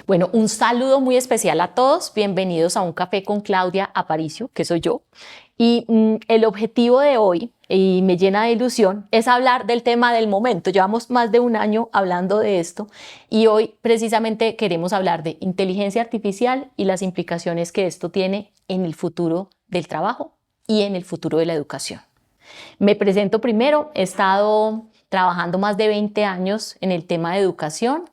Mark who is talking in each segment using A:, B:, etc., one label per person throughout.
A: Bueno, un saludo muy especial a todos. Bienvenidos a Un Café con Claudia Aparicio, que soy yo. Y el objetivo de hoy, y me llena de ilusión, es hablar del tema del momento. Llevamos más de un año hablando de esto y hoy precisamente queremos hablar de inteligencia artificial y las implicaciones que esto tiene en el futuro del trabajo y en el futuro de la educación. Me presento primero. He estado trabajando más de 20 años en el tema de educación,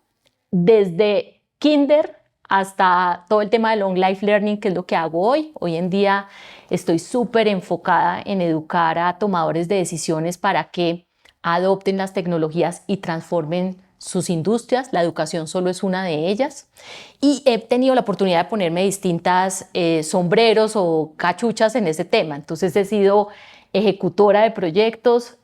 A: desde kinder hasta todo el tema del long life learning, que es lo que hago hoy. Hoy en día estoy súper enfocada en educar a tomadores de decisiones para que adopten las tecnologías y transformen sus industrias. La educación solo es una de ellas. Y he tenido la oportunidad de ponerme distintas sombreros o cachuchas en ese tema. Entonces he sido ejecutora de proyectos,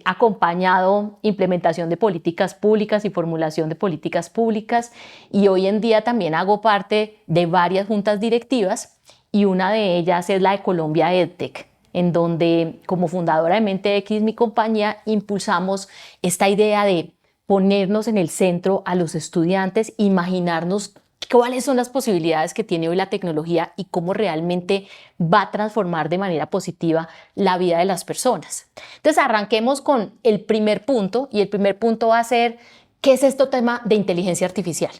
A: acompañado implementación de políticas públicas y formulación de políticas públicas, y hoy en día también hago parte de varias juntas directivas y una de ellas es la de Colombia EdTech, en donde como fundadora de MenteX, mi compañía, impulsamos esta idea de ponernos en el centro a los estudiantes, imaginarnos cuáles son las posibilidades que tiene hoy la tecnología y cómo realmente va a transformar de manera positiva la vida de las personas. Entonces arranquemos con el primer punto, y el primer punto va a ser: ¿qué es este tema de inteligencia artificial?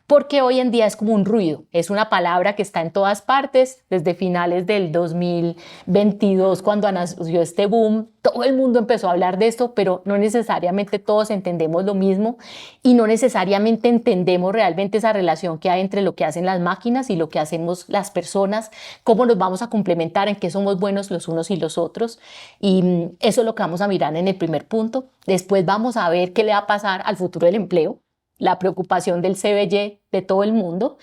A: Porque hoy en día es como un ruido, es una palabra que está en todas partes. Desde finales del 2022, cuando nació este boom, todo el mundo empezó a hablar de esto, pero no necesariamente todos entendemos lo mismo y no necesariamente entendemos realmente esa relación que hay entre lo que hacen las máquinas y lo que hacemos las personas, cómo nos vamos a complementar, en qué somos buenos los unos y los otros. Y eso es lo que vamos a mirar en el primer punto. Después vamos a ver qué le va a pasar al futuro del empleo, la preocupación del CBY de todo el mundo.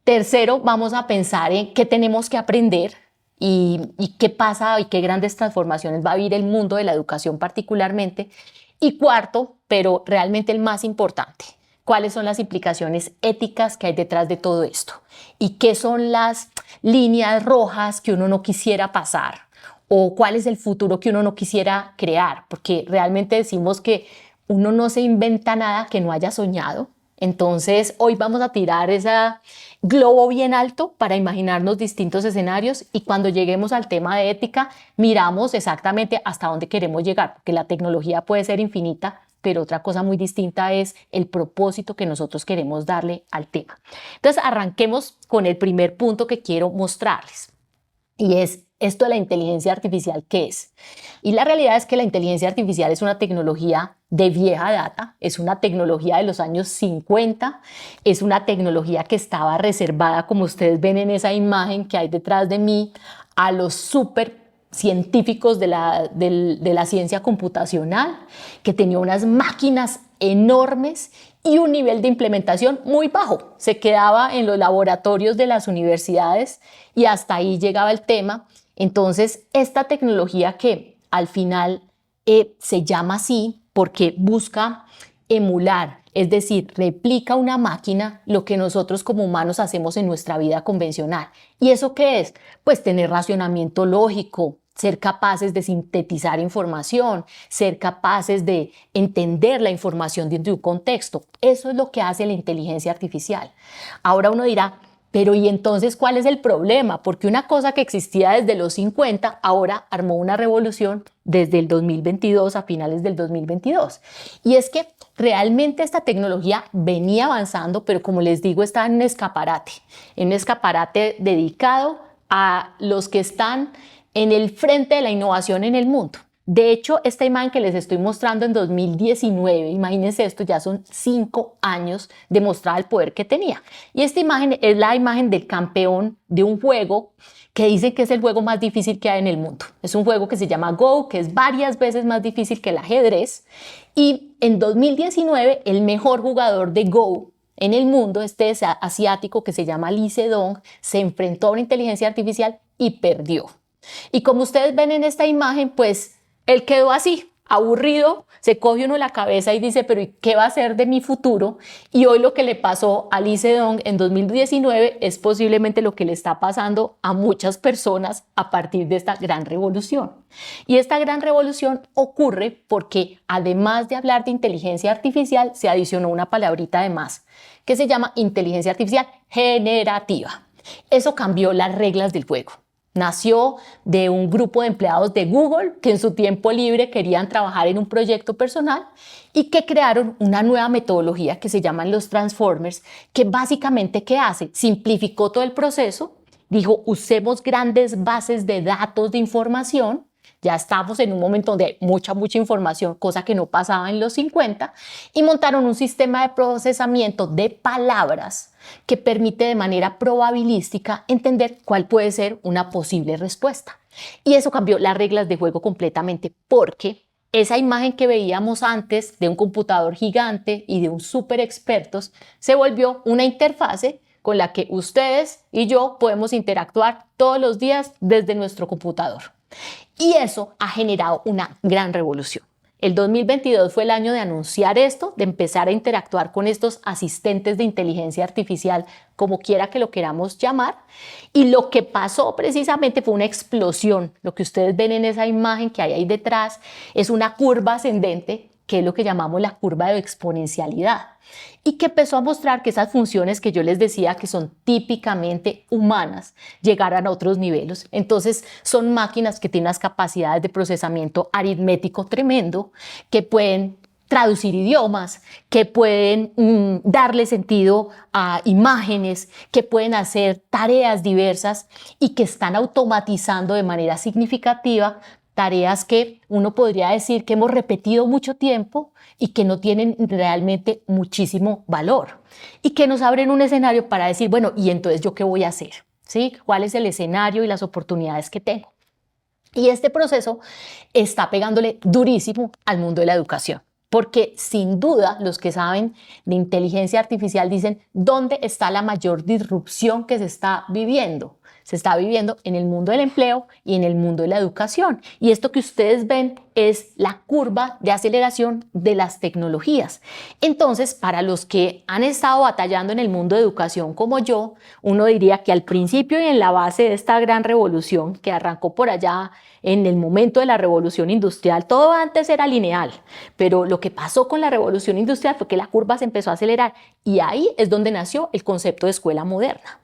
A: Tercero, vamos a pensar en qué tenemos que aprender y qué pasa y qué grandes transformaciones va a vivir el mundo de la educación particularmente. Y cuarto, pero realmente el más importante, cuáles son las implicaciones éticas que hay detrás de todo esto y qué son las líneas rojas que uno no quisiera pasar, o cuál es el futuro que uno no quisiera crear, porque realmente decimos que uno no se inventa nada que no haya soñado. Entonces hoy vamos a tirar ese globo bien alto para imaginarnos distintos escenarios, y cuando lleguemos al tema de ética miramos exactamente hasta dónde queremos llegar, porque la tecnología puede ser infinita, pero otra cosa muy distinta es el propósito que nosotros queremos darle al tema. Entonces arranquemos con el primer punto que quiero mostrarles, y es esto de la inteligencia artificial. ¿Qué es? Y la realidad es que la inteligencia artificial es una tecnología de vieja data, es una tecnología de los años 50, es una tecnología que estaba reservada, como ustedes ven en esa imagen que hay detrás de mí, a los súper científicos de la ciencia computacional, que tenía unas máquinas enormes y un nivel de implementación muy bajo. Se quedaba en los laboratorios de las universidades y hasta ahí llegaba el tema. Entonces, esta tecnología, que al final se llama así porque busca emular, es decir, replica una máquina lo que nosotros como humanos hacemos en nuestra vida convencional. ¿Y eso qué es? Pues tener racionamiento lógico, ser capaces de sintetizar información, ser capaces de entender la información dentro de un contexto. Eso es lo que hace la inteligencia artificial. Ahora uno dirá: pero ¿y entonces cuál es el problema? Porque una cosa que existía desde los 50 ahora armó una revolución desde el 2022, a finales del 2022. Y es que realmente esta tecnología venía avanzando, pero como les digo, está en un escaparate dedicado a los que están en el frente de la innovación en el mundo. De hecho, esta imagen que les estoy mostrando en 2019, imagínense esto, ya son 5 años de mostrar el poder que tenía. Y esta imagen es la imagen del campeón de un juego que dicen que es el juego más difícil que hay en el mundo. Es un juego que se llama Go, que es varias veces más difícil que el ajedrez. Y en 2019, el mejor jugador de Go en el mundo, este asiático que se llama Lee Sedol, se enfrentó a una inteligencia artificial y perdió. Y como ustedes ven en esta imagen, pues él quedó así, aburrido, se coge uno la cabeza y dice, pero ¿y qué va a ser de mi futuro? Y hoy lo que le pasó a Lee Sedol en 2019 es posiblemente lo que le está pasando a muchas personas a partir de esta gran revolución. Y esta gran revolución ocurre porque además de hablar de inteligencia artificial, se adicionó una palabrita de más que se llama inteligencia artificial generativa. Eso cambió las reglas del juego. Nació de un grupo de empleados de Google que en su tiempo libre querían trabajar en un proyecto personal y que crearon una nueva metodología que se llaman los Transformers, que básicamente, ¿qué hace? Simplificó todo el proceso, dijo, usemos grandes bases de datos de información. Ya estamos en un momento donde hay mucha información, cosa que no pasaba en los 50, y montaron un sistema de procesamiento de palabras que permite de manera probabilística entender cuál puede ser una posible respuesta. Y eso cambió las reglas de juego completamente, porque esa imagen que veíamos antes de un computador gigante y de un súper expertos se volvió una interfase con la que ustedes y yo podemos interactuar todos los días desde nuestro computador. Y eso ha generado una gran revolución. El 2022 fue el año de anunciar esto, de empezar a interactuar con estos asistentes de inteligencia artificial, como quiera que lo queramos llamar. Y lo que pasó precisamente fue una explosión. Lo que ustedes ven en esa imagen que hay ahí detrás es una curva ascendente, que es lo que llamamos la curva de exponencialidad, y que empezó a mostrar que esas funciones que yo les decía que son típicamente humanas llegaran a otros niveles. Entonces son máquinas que tienen unas capacidades de procesamiento aritmético tremendo, que pueden traducir idiomas, que pueden darle sentido a imágenes, que pueden hacer tareas diversas y que están automatizando de manera significativa tareas que uno podría decir que hemos repetido mucho tiempo y que no tienen realmente muchísimo valor y que nos abren un escenario para decir, bueno, ¿y entonces yo qué voy a hacer? ¿Sí? ¿Cuál es el escenario y las oportunidades que tengo? Y este proceso está pegándole durísimo al mundo de la educación, porque sin duda los que saben de inteligencia artificial dicen, ¿dónde está la mayor disrupción que se está viviendo? Se está viviendo en el mundo del empleo y en el mundo de la educación. Y esto que ustedes ven es la curva de aceleración de las tecnologías. Entonces, para los que han estado batallando en el mundo de educación como yo, uno diría que al principio y en la base de esta gran revolución que arrancó por allá en el momento de la revolución industrial, todo antes era lineal, pero lo que pasó con la revolución industrial fue que la curva se empezó a acelerar y ahí es donde nació el concepto de escuela moderna.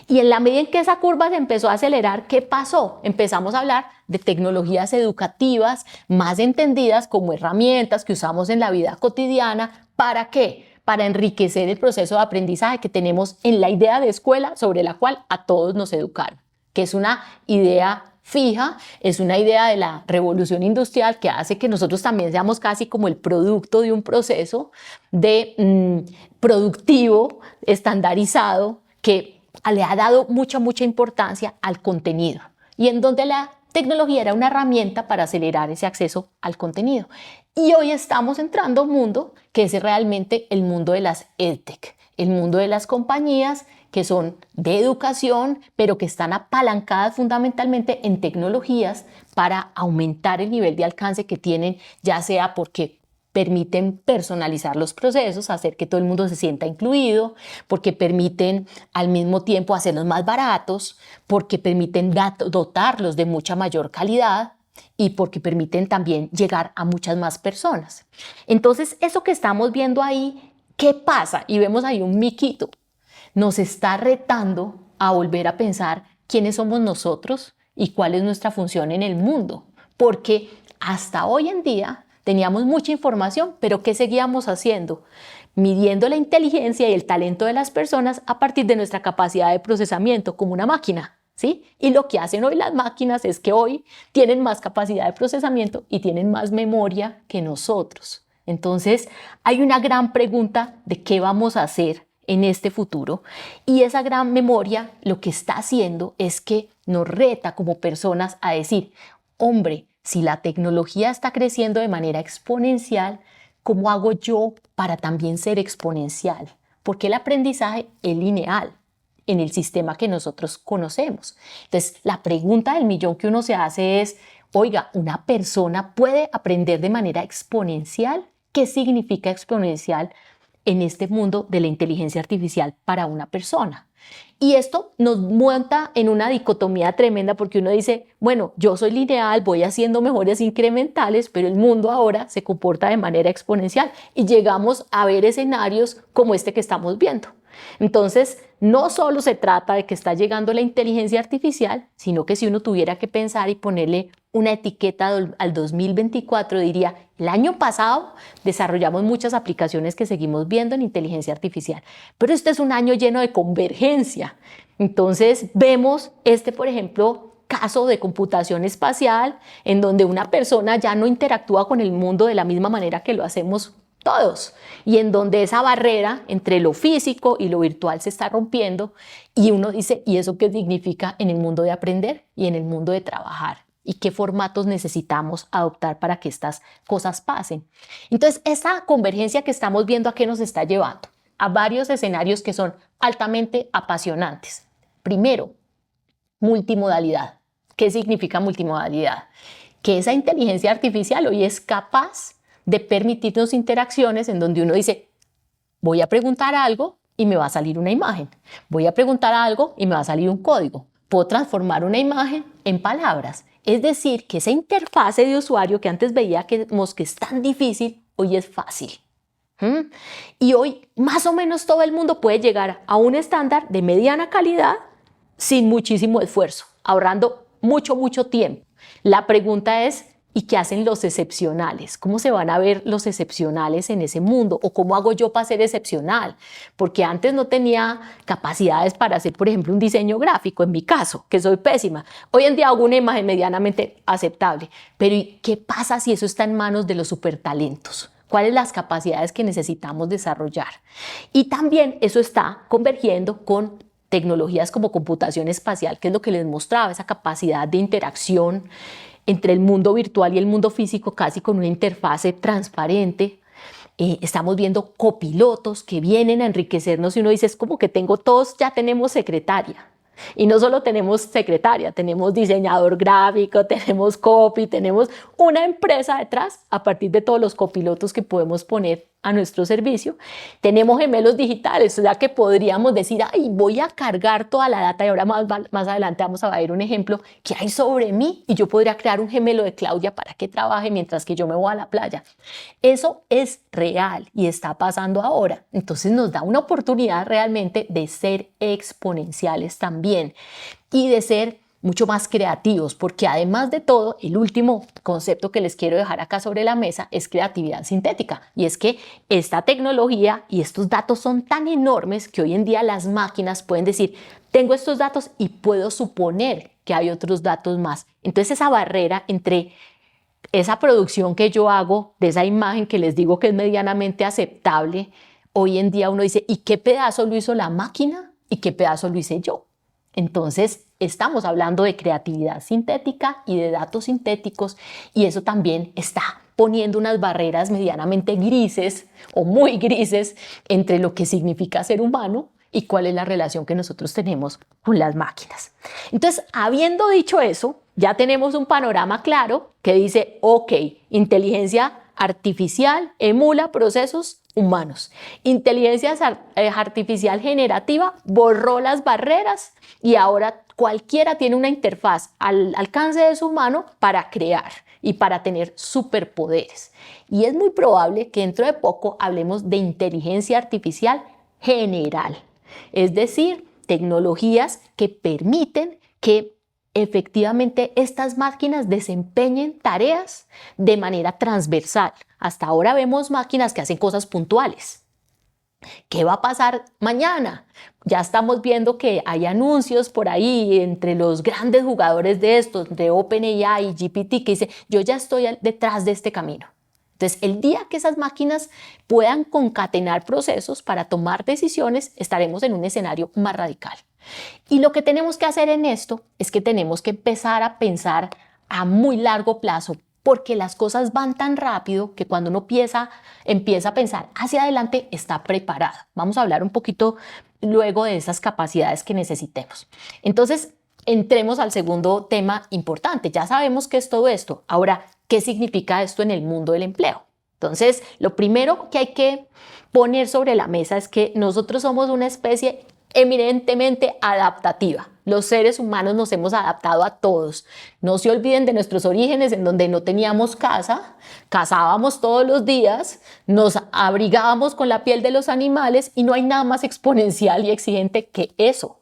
A: Y en la medida en que esa curva se empezó a acelerar, ¿qué pasó? Empezamos a hablar de tecnologías educativas más entendidas como herramientas que usamos en la vida cotidiana. ¿Para qué? Para enriquecer el proceso de aprendizaje que tenemos en la idea de escuela sobre la cual a todos nos educaron, que es una idea fija, es una idea de la revolución industrial que hace que nosotros también seamos casi como el producto de un proceso de productivo, estandarizado, que le ha dado mucha importancia al contenido y en donde la tecnología era una herramienta para acelerar ese acceso al contenido. Y hoy estamos entrando a un mundo que es realmente el mundo de las EdTech, el mundo de las compañías que son de educación, pero que están apalancadas fundamentalmente en tecnologías para aumentar el nivel de alcance que tienen, ya sea porque permiten personalizar los procesos, hacer que todo el mundo se sienta incluido, porque permiten al mismo tiempo hacerlos más baratos, porque permiten dotarlos de mucha mayor calidad y porque permiten también llegar a muchas más personas. Entonces, eso que estamos viendo ahí, ¿qué pasa? Y vemos ahí un miquito. Nos está retando a volver a pensar quiénes somos nosotros y cuál es nuestra función en el mundo, porque hasta hoy en día teníamos mucha información, pero ¿qué seguíamos haciendo? Midiendo la inteligencia y el talento de las personas a partir de nuestra capacidad de procesamiento como una máquina, ¿sí? Y lo que hacen hoy las máquinas es que hoy tienen más capacidad de procesamiento y tienen más memoria que nosotros. Entonces, hay una gran pregunta de qué vamos a hacer en este futuro y esa gran memoria lo que está haciendo es que nos reta como personas a decir, hombre, si la tecnología está creciendo de manera exponencial, ¿cómo hago yo para también ser exponencial? Porque el aprendizaje es lineal en el sistema que nosotros conocemos. Entonces, la pregunta del millón que uno se hace es, Oiga, una persona puede aprender de manera exponencial. ¿Qué significa exponencial en este mundo de la inteligencia artificial para una persona? Y esto nos monta en una dicotomía tremenda porque uno dice, bueno, yo soy lineal, voy haciendo mejoras incrementales, pero el mundo ahora se comporta de manera exponencial y llegamos a ver escenarios como este que estamos viendo. Entonces, no solo se trata de que está llegando la inteligencia artificial, sino que si uno tuviera que pensar y ponerle una etiqueta al 2024, diría, el año pasado desarrollamos muchas aplicaciones que seguimos viendo en inteligencia artificial, pero este es un año lleno de convergencia. Entonces, vemos por ejemplo, caso de computación espacial, en donde una persona ya no interactúa con el mundo de la misma manera que lo hacemos todos, y en donde esa barrera entre lo físico y lo virtual se está rompiendo, y uno dice, ¿y eso qué significa en el mundo de aprender y en el mundo de trabajar? ¿Y qué formatos necesitamos adoptar para que estas cosas pasen? Entonces, esta convergencia que estamos viendo, ¿a qué nos está llevando? A varios escenarios que son altamente apasionantes. Primero, multimodalidad. ¿Qué significa multimodalidad? Que esa inteligencia artificial hoy es capaz de permitirnos interacciones en donde uno dice, voy a preguntar algo y me va a salir una imagen. Voy a preguntar algo y me va a salir un código. Puedo transformar una imagen en palabras. Es decir, que esa interfase de usuario que antes veíamos que es tan difícil, hoy es fácil. Y hoy más o menos todo el mundo puede llegar a un estándar de mediana calidad sin muchísimo esfuerzo, ahorrando mucho tiempo. La pregunta es, ¿y qué hacen los excepcionales? ¿Cómo se van a ver los excepcionales en ese mundo? ¿O cómo hago yo para ser excepcional? Porque antes no tenía capacidades para hacer, por ejemplo, un diseño gráfico, en mi caso, que soy pésima. Hoy en día hago una imagen medianamente aceptable. Pero ¿y qué pasa si eso está en manos de los supertalentos? ¿Cuáles las capacidades que necesitamos desarrollar? Y también eso está convergiendo con tecnologías como computación espacial, que es lo que les mostraba, esa capacidad de interacción entre el mundo virtual y el mundo físico, casi con una interfase transparente. Estamos viendo copilotos que vienen a enriquecernos y uno dice, es como que todos ya tenemos secretaria. Y no solo tenemos secretaria, tenemos diseñador gráfico, tenemos copy, tenemos una empresa detrás a partir de todos los copilotos que podemos poner a nuestro servicio. Tenemos gemelos digitales, o sea que podríamos decir, ay, voy a cargar toda la data y ahora más adelante vamos a ver un ejemplo que hay sobre mí y yo podría crear un gemelo de Claudia para que trabaje mientras que yo me voy a la playa. Eso es real y está pasando ahora. Entonces nos da una oportunidad realmente de ser exponenciales también y de ser mucho más creativos, porque además de todo, el último concepto que les quiero dejar acá sobre la mesa es creatividad sintética. Y es que esta tecnología y estos datos son tan enormes que hoy en día las máquinas pueden decir, tengo estos datos y puedo suponer que hay otros datos más. Entonces esa barrera entre esa producción que yo hago de esa imagen que les digo que es medianamente aceptable, hoy en día uno dice, ¿y qué pedazo lo hizo la máquina? ¿Y qué pedazo lo hice yo? Entonces, estamos hablando de creatividad sintética y de datos sintéticos y eso también está poniendo unas barreras medianamente grises o muy grises entre lo que significa ser humano y cuál es la relación que nosotros tenemos con las máquinas. Entonces, habiendo dicho eso, ya tenemos un panorama claro que dice, ok, inteligencia artificial emula procesos humanos. Inteligencia artificial generativa borró las barreras y ahora cualquiera tiene una interfaz al alcance de su mano para crear y para tener superpoderes. Y es muy probable que dentro de poco hablemos de inteligencia artificial general, es decir, tecnologías que permiten que efectivamente estas máquinas desempeñen tareas de manera transversal. Hasta ahora vemos máquinas que hacen cosas puntuales. ¿Qué va a pasar mañana? Ya estamos viendo que hay anuncios por ahí entre los grandes jugadores de estos, de OpenAI y GPT, que dice, yo ya estoy detrás de este camino. Entonces, el día que esas máquinas puedan concatenar procesos para tomar decisiones, estaremos en un escenario más radical. Y lo que tenemos que hacer en esto es que tenemos que empezar a pensar a muy largo plazo, porque las cosas van tan rápido que cuando uno empieza a pensar hacia adelante, está preparado. Vamos a hablar un poquito luego de esas capacidades que necesitemos. Entonces, entremos al segundo tema importante. Ya sabemos qué es todo esto. Ahora, ¿qué significa esto en el mundo del empleo? Entonces, lo primero que hay que poner sobre la mesa es que nosotros somos una especie eminentemente adaptativa. Los seres humanos nos hemos adaptado a todos. No se olviden de nuestros orígenes en donde no teníamos casa, cazábamos todos los días, nos abrigábamos con la piel de los animales y no hay nada más exponencial y exigente que eso.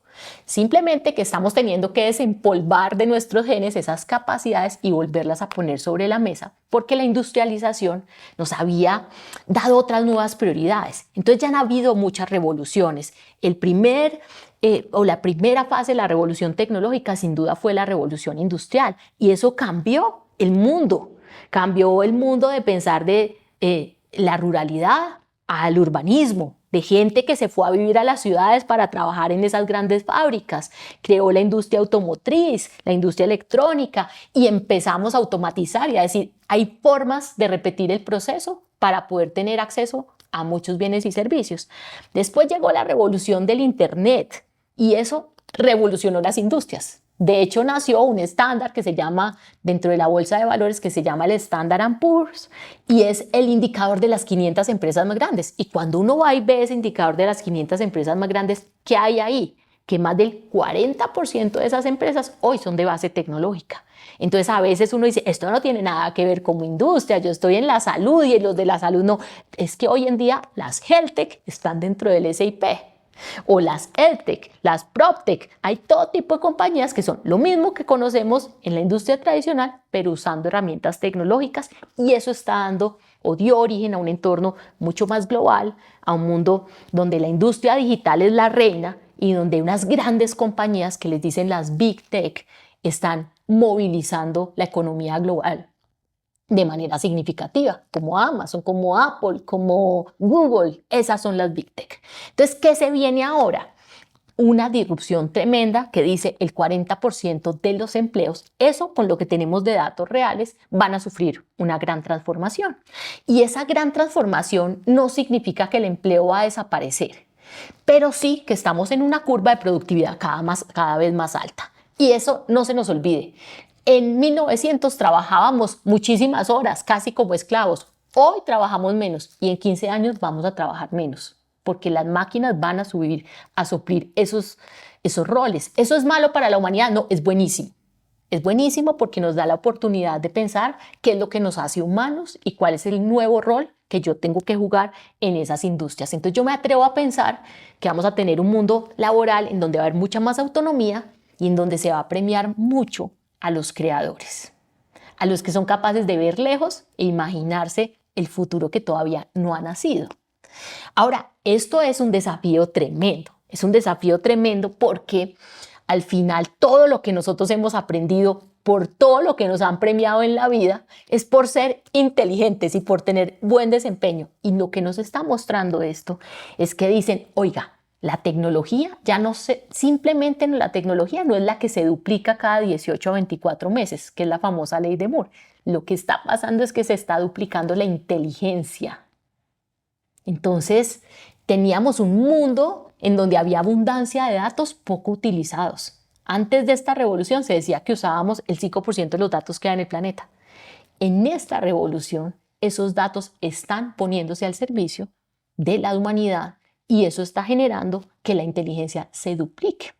A: Simplemente que estamos teniendo que desempolvar de nuestros genes esas capacidades y volverlas a poner sobre la mesa porque la industrialización nos había dado otras nuevas prioridades. Entonces ya han habido muchas revoluciones. La primera fase de la revolución tecnológica sin duda fue la revolución industrial y eso cambió el mundo de pensar de la ruralidad al urbanismo, de gente que se fue a vivir a las ciudades para trabajar en esas grandes fábricas, creó la industria automotriz, la industria electrónica y empezamos a automatizar y a decir, hay formas de repetir el proceso para poder tener acceso a muchos bienes y servicios. Después llegó la revolución del Internet y eso revolucionó las industrias. De hecho, nació un estándar que se llama, dentro de la bolsa de valores, que se llama el Standard & Poor's y es el indicador de las 500 empresas más grandes. Y cuando uno va y ve ese indicador de las 500 empresas más grandes, ¿qué hay ahí? Que más del 40% de esas empresas hoy son de base tecnológica. Entonces, a veces uno dice, esto no tiene nada que ver como industria, yo estoy en la salud y los de la salud no. Es que hoy en día las Health Tech están dentro del S&P. O las EdTech, las PropTech, hay todo tipo de compañías que son lo mismo que conocemos en la industria tradicional, pero usando herramientas tecnológicas y eso está dando o dio origen a un entorno mucho más global, a un mundo donde la industria digital es la reina y donde unas grandes compañías que les dicen las Big Tech están movilizando la economía global de manera significativa, como Amazon, como Apple, como Google. Esas son las Big Tech. Entonces, ¿qué se viene ahora? Una disrupción tremenda que dice el 40% de los empleos, eso con lo que tenemos de datos reales, van a sufrir una gran transformación. Y esa gran transformación no significa que el empleo va a desaparecer, pero sí que estamos en una curva de productividad cada vez más alta. Y eso no se nos olvide. En 1900 trabajábamos muchísimas horas, casi como esclavos. Hoy trabajamos menos y en 15 años vamos a trabajar menos, porque las máquinas van a suplir esos roles. ¿Eso es malo para la humanidad? No, es buenísimo. Es buenísimo porque nos da la oportunidad de pensar qué es lo que nos hace humanos y cuál es el nuevo rol que yo tengo que jugar en esas industrias. Entonces yo me atrevo a pensar que vamos a tener un mundo laboral en donde va a haber mucha más autonomía y en donde se va a premiar mucho a los creadores, a los que son capaces de ver lejos e imaginarse el futuro que todavía no ha nacido. Ahora, esto es un desafío tremendo porque al final todo lo que nosotros hemos aprendido, por todo lo que nos han premiado en la vida, es por ser inteligentes y por tener buen desempeño. Y lo que nos está mostrando esto es que dicen, oiga, la tecnología simplemente la tecnología no es la que se duplica cada 18 a 24 meses, que es la famosa ley de Moore. Lo que está pasando es que se está duplicando la inteligencia. Entonces, teníamos un mundo en donde había abundancia de datos poco utilizados. Antes de esta revolución se decía que usábamos el 5% de los datos que hay en el planeta. En esta revolución, esos datos están poniéndose al servicio de la humanidad y eso está generando que la inteligencia se duplique.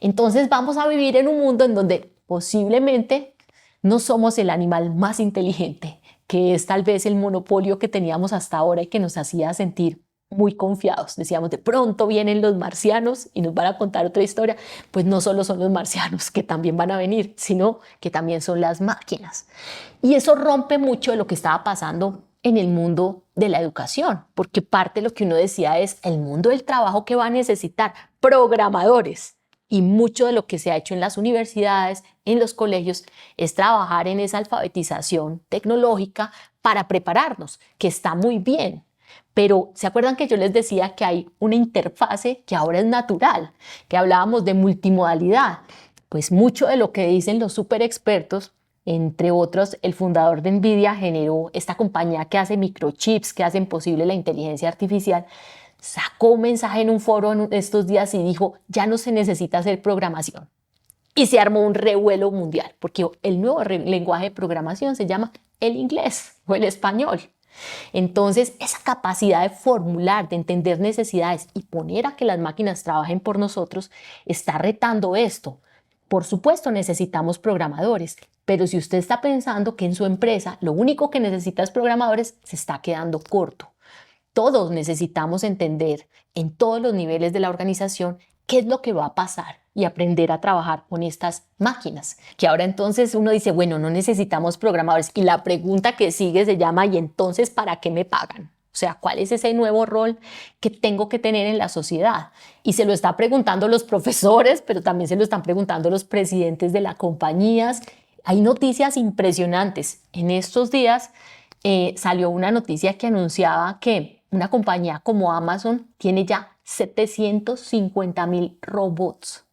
A: Entonces vamos a vivir en un mundo en donde posiblemente no somos el animal más inteligente, que es tal vez el monopolio que teníamos hasta ahora y que nos hacía sentir muy confiados. Decíamos, de pronto vienen los marcianos y nos van a contar otra historia. Pues no solo son los marcianos que también van a venir, sino que también son las máquinas. Y eso rompe mucho de lo que estaba pasando en el mundo de la educación, porque parte de lo que uno decía es el mundo del trabajo que va a necesitar programadores. Y mucho de lo que se ha hecho en las universidades, en los colegios, es trabajar en esa alfabetización tecnológica para prepararnos, que está muy bien. Pero ¿se acuerdan que yo les decía que hay una interfase que ahora es natural? Que hablábamos de multimodalidad. Pues mucho de lo que dicen los super expertos, entre otros, el fundador de NVIDIA generó esta compañía que hace microchips, que hacen posible la inteligencia artificial, sacó un mensaje en un foro en estos días y dijo, ya no se necesita hacer programación. y se armó un revuelo mundial, porque el nuevo lenguaje de programación se llama el inglés o el español. Entonces, esa capacidad de formular, de entender necesidades y poner a que las máquinas trabajen por nosotros está retando esto. Por supuesto, necesitamos programadores, pero si usted está pensando que en su empresa lo único que necesita es programadores, se está quedando corto. Todos necesitamos entender en todos los niveles de la organización qué es lo que va a pasar y aprender a trabajar con estas máquinas. Que ahora entonces uno dice, bueno, no necesitamos programadores. Y la pregunta que sigue se llama, ¿y entonces para qué me pagan? O sea, ¿cuál es ese nuevo rol que tengo que tener en la sociedad? Y se lo está preguntando los profesores, pero también se lo están preguntando los presidentes de las compañías. Hay noticias impresionantes. En estos días salió una noticia que anunciaba que una compañía como Amazon tiene ya 750,000 robots.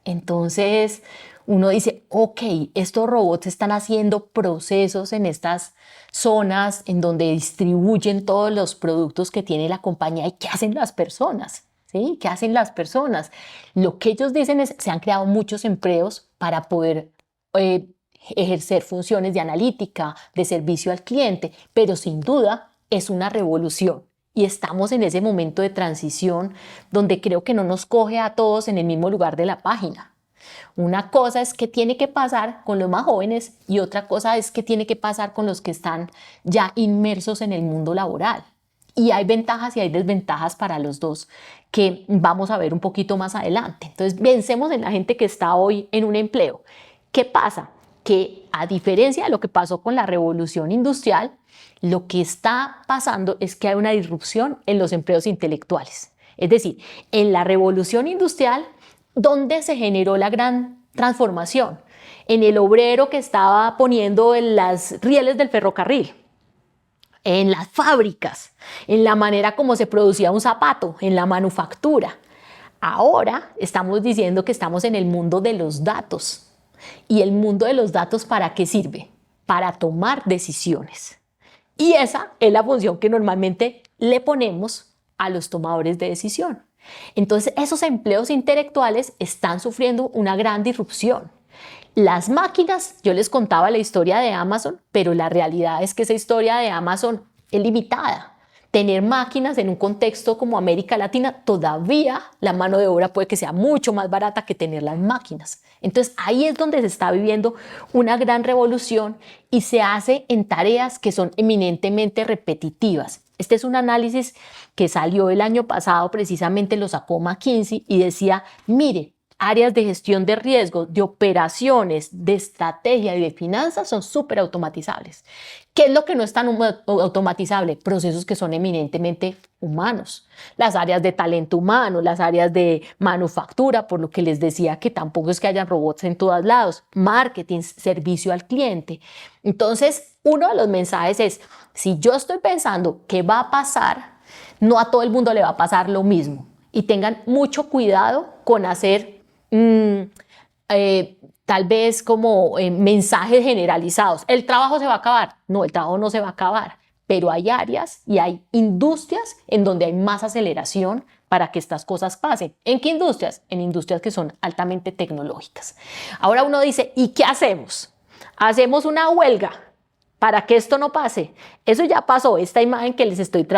A: Entonces uno dice, ok, estos robots están haciendo procesos en estas zonas en donde distribuyen todos los productos que tiene la compañía. ¿Y qué hacen las personas? ¿Sí? ¿Qué hacen las personas? Lo que ellos dicen es, se han creado muchos empleos para poder ejercer funciones de analítica, de servicio al cliente, pero sin duda es una revolución. Y estamos en ese momento de transición donde creo que no nos coge a todos en el mismo lugar de la página. Una cosa es qué tiene que pasar con los más jóvenes y otra cosa es qué tiene que pasar con los que están ya inmersos en el mundo laboral. Y hay ventajas y hay desventajas para los dos que vamos a ver un poquito más adelante. Entonces, pensemos en la gente que está hoy en un empleo. ¿Qué pasa? Que a diferencia de lo que pasó con la revolución industrial, lo que está pasando es que hay una disrupción en los empleos intelectuales. Es decir, en la revolución industrial, ¿dónde se generó la gran transformación? En el obrero que estaba poniendo en las rieles del ferrocarril, en las fábricas, en la manera como se producía un zapato, en la manufactura. Ahora estamos diciendo que estamos en el mundo de los datos. ¿Y el mundo de los datos para qué sirve? Para tomar decisiones. Y esa es la función que normalmente le ponemos a los tomadores de decisión. Entonces, esos empleos intelectuales están sufriendo una gran disrupción. Las máquinas, yo les contaba la historia de Amazon, pero la realidad es que esa historia de Amazon es limitada. Tener máquinas en un contexto como América Latina, todavía la mano de obra puede que sea mucho más barata que tener las máquinas. Entonces ahí es donde se está viviendo una gran revolución y se hace en tareas que son eminentemente repetitivas. Este es un análisis que salió el año pasado, precisamente lo sacó McKinsey y decía, mire, áreas de gestión de riesgo, de operaciones, de estrategia y de finanzas son súper automatizables. ¿Qué es lo que no es tan automatizable? Procesos que son eminentemente humanos. Las áreas de talento humano, las áreas de manufactura, por lo que les decía que tampoco es que haya robots en todos lados. Marketing, servicio al cliente. Entonces, uno de los mensajes es, si yo estoy pensando qué va a pasar, no a todo el mundo le va a pasar lo mismo. Y tengan mucho cuidado con hacer tal vez como mensajes generalizados. ¿El trabajo se va a acabar? No, el trabajo no se va a acabar, pero hay áreas y hay industrias en donde hay más aceleración para que estas cosas pasen. ¿En qué industrias? En industrias que son altamente tecnológicas. Ahora uno dice, ¿y qué hacemos? ¿Hacemos una huelga para que esto no pase? Eso ya pasó. Esta imagen que les estoy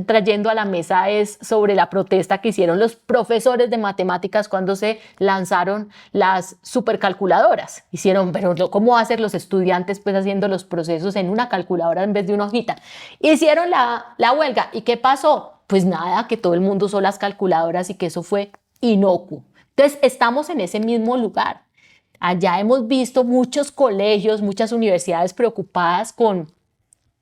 A: trayendo a la mesa es sobre la protesta que hicieron los profesores de matemáticas cuando se lanzaron las supercalculadoras. Hicieron, pero ¿cómo va a hacer los estudiantes pues haciendo los procesos en una calculadora en vez de una hojita? Hicieron la huelga. ¿Y qué pasó? Pues nada, que todo el mundo usó las calculadoras y que eso fue inocuo. Entonces estamos en ese mismo lugar. Allá hemos visto muchos colegios, muchas universidades preocupadas con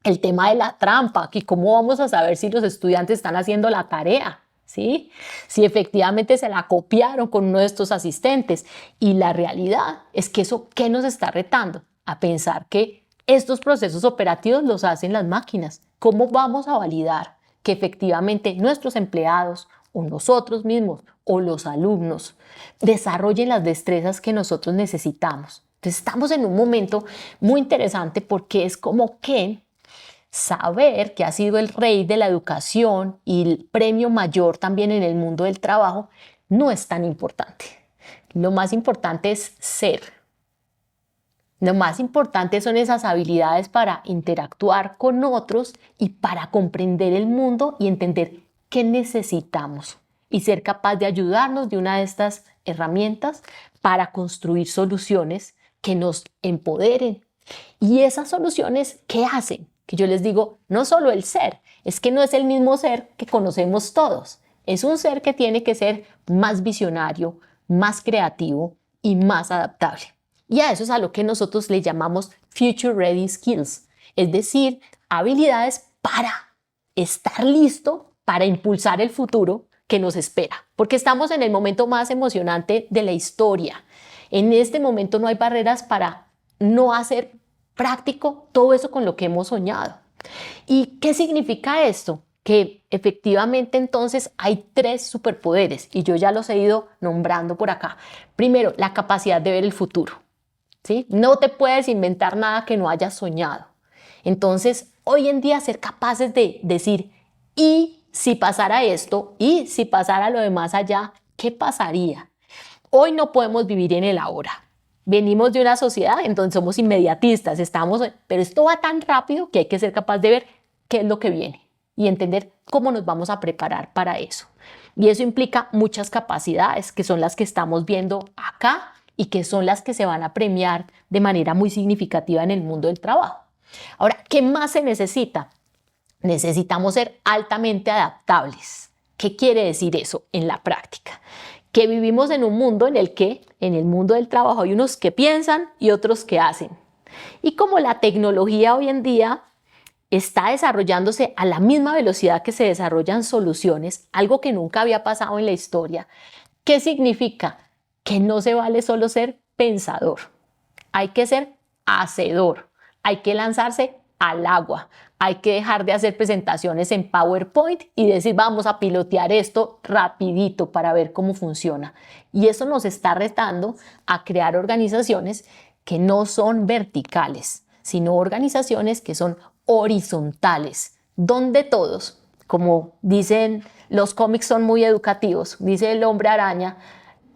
A: el tema de la trampa, que cómo vamos a saber si los estudiantes están haciendo la tarea, ¿sí? Si efectivamente se la copiaron con uno de estos asistentes. Y la realidad es que eso, ¿qué nos está retando? A pensar que estos procesos operativos los hacen las máquinas. ¿Cómo vamos a validar que efectivamente nuestros empleados o nosotros mismos o los alumnos desarrollen las destrezas que nosotros necesitamos? Entonces estamos en un momento muy interesante porque es como que saber que ha sido el rey de la educación y el premio mayor también en el mundo del trabajo no es tan importante. Lo más importante es ser. Lo más importante son esas habilidades para interactuar con otros y para comprender el mundo y entender qué necesitamos y ser capaz de ayudarnos de una de estas herramientas para construir soluciones que nos empoderen. Y esas soluciones, ¿qué hacen? Que yo les digo, no solo el ser, es que no es el mismo ser que conocemos todos. Es un ser que tiene que ser más visionario, más creativo y más adaptable. Y a eso es a lo que nosotros le llamamos Future Ready Skills, es decir, habilidades para estar listo para impulsar el futuro que nos espera, porque estamos en el momento más emocionante de la historia. En este momento no hay barreras para no hacer práctico todo eso con lo que hemos soñado. ¿Y qué significa esto? Que efectivamente entonces hay 3 superpoderes y yo ya los he ido nombrando por acá. Primero, la capacidad de ver el futuro. ¿Sí? No te puedes inventar nada que no hayas soñado. Entonces, hoy en día ser capaces de decir, ¿y si pasara esto? ¿Y si pasara lo de más allá? ¿Qué pasaría? Hoy no podemos vivir en el ahora. Venimos de una sociedad en donde somos inmediatistas, pero esto va tan rápido que hay que ser capaz de ver qué es lo que viene y entender cómo nos vamos a preparar para eso. Y eso implica muchas capacidades, que son las que estamos viendo acá y que son las que se van a premiar de manera muy significativa en el mundo del trabajo. Ahora, ¿qué más se necesita? Necesitamos ser altamente adaptables. ¿Qué quiere decir eso en la práctica? Que vivimos en un mundo en el que, en el mundo del trabajo, hay unos que piensan y otros que hacen. Y como la tecnología hoy en día está desarrollándose a la misma velocidad que se desarrollan soluciones, algo que nunca había pasado en la historia, ¿qué significa? Que no se vale solo ser pensador, hay que ser hacedor, hay que lanzarse al agua, hay que dejar de hacer presentaciones en PowerPoint y decir vamos a pilotear esto rapidito para ver cómo funciona. Y eso nos está retando a crear organizaciones que no son verticales, sino organizaciones que son horizontales, donde todos, como dicen los cómics son muy educativos, dice el hombre araña,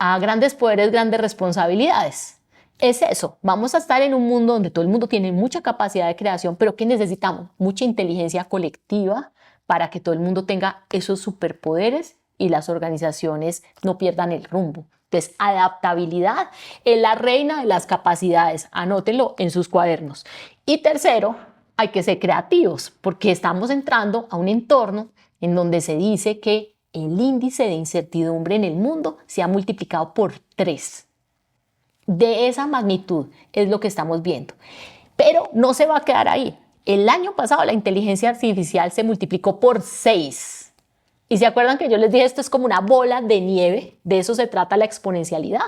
A: a grandes poderes, grandes responsabilidades. Es eso, vamos a estar en un mundo donde todo el mundo tiene mucha capacidad de creación, pero ¿qué necesitamos? Mucha inteligencia colectiva para que todo el mundo tenga esos superpoderes y las organizaciones no pierdan el rumbo. Entonces, adaptabilidad es la reina de las capacidades, anótenlo en sus cuadernos. Y tercero, hay que ser creativos, porque estamos entrando a un entorno en donde se dice que el índice de incertidumbre en el mundo se ha multiplicado por 3. De esa magnitud es lo que estamos viendo. Pero no se va a quedar ahí. El año pasado la inteligencia artificial se multiplicó por 6. Y se acuerdan que yo les dije esto es como una bola de nieve, de eso se trata la exponencialidad.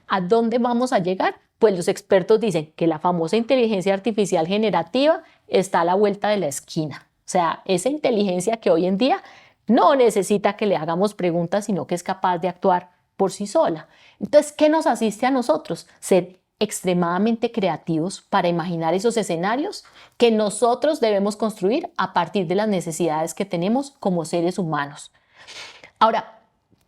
A: ¿A dónde vamos a llegar? Pues los expertos dicen que la famosa inteligencia artificial generativa está a la vuelta de la esquina. O sea, esa inteligencia que hoy en día no necesita que le hagamos preguntas, sino que es capaz de actuar por sí sola. Entonces, ¿qué nos asiste a nosotros? Ser extremadamente creativos para imaginar esos escenarios que nosotros debemos construir a partir de las necesidades que tenemos como seres humanos. Ahora,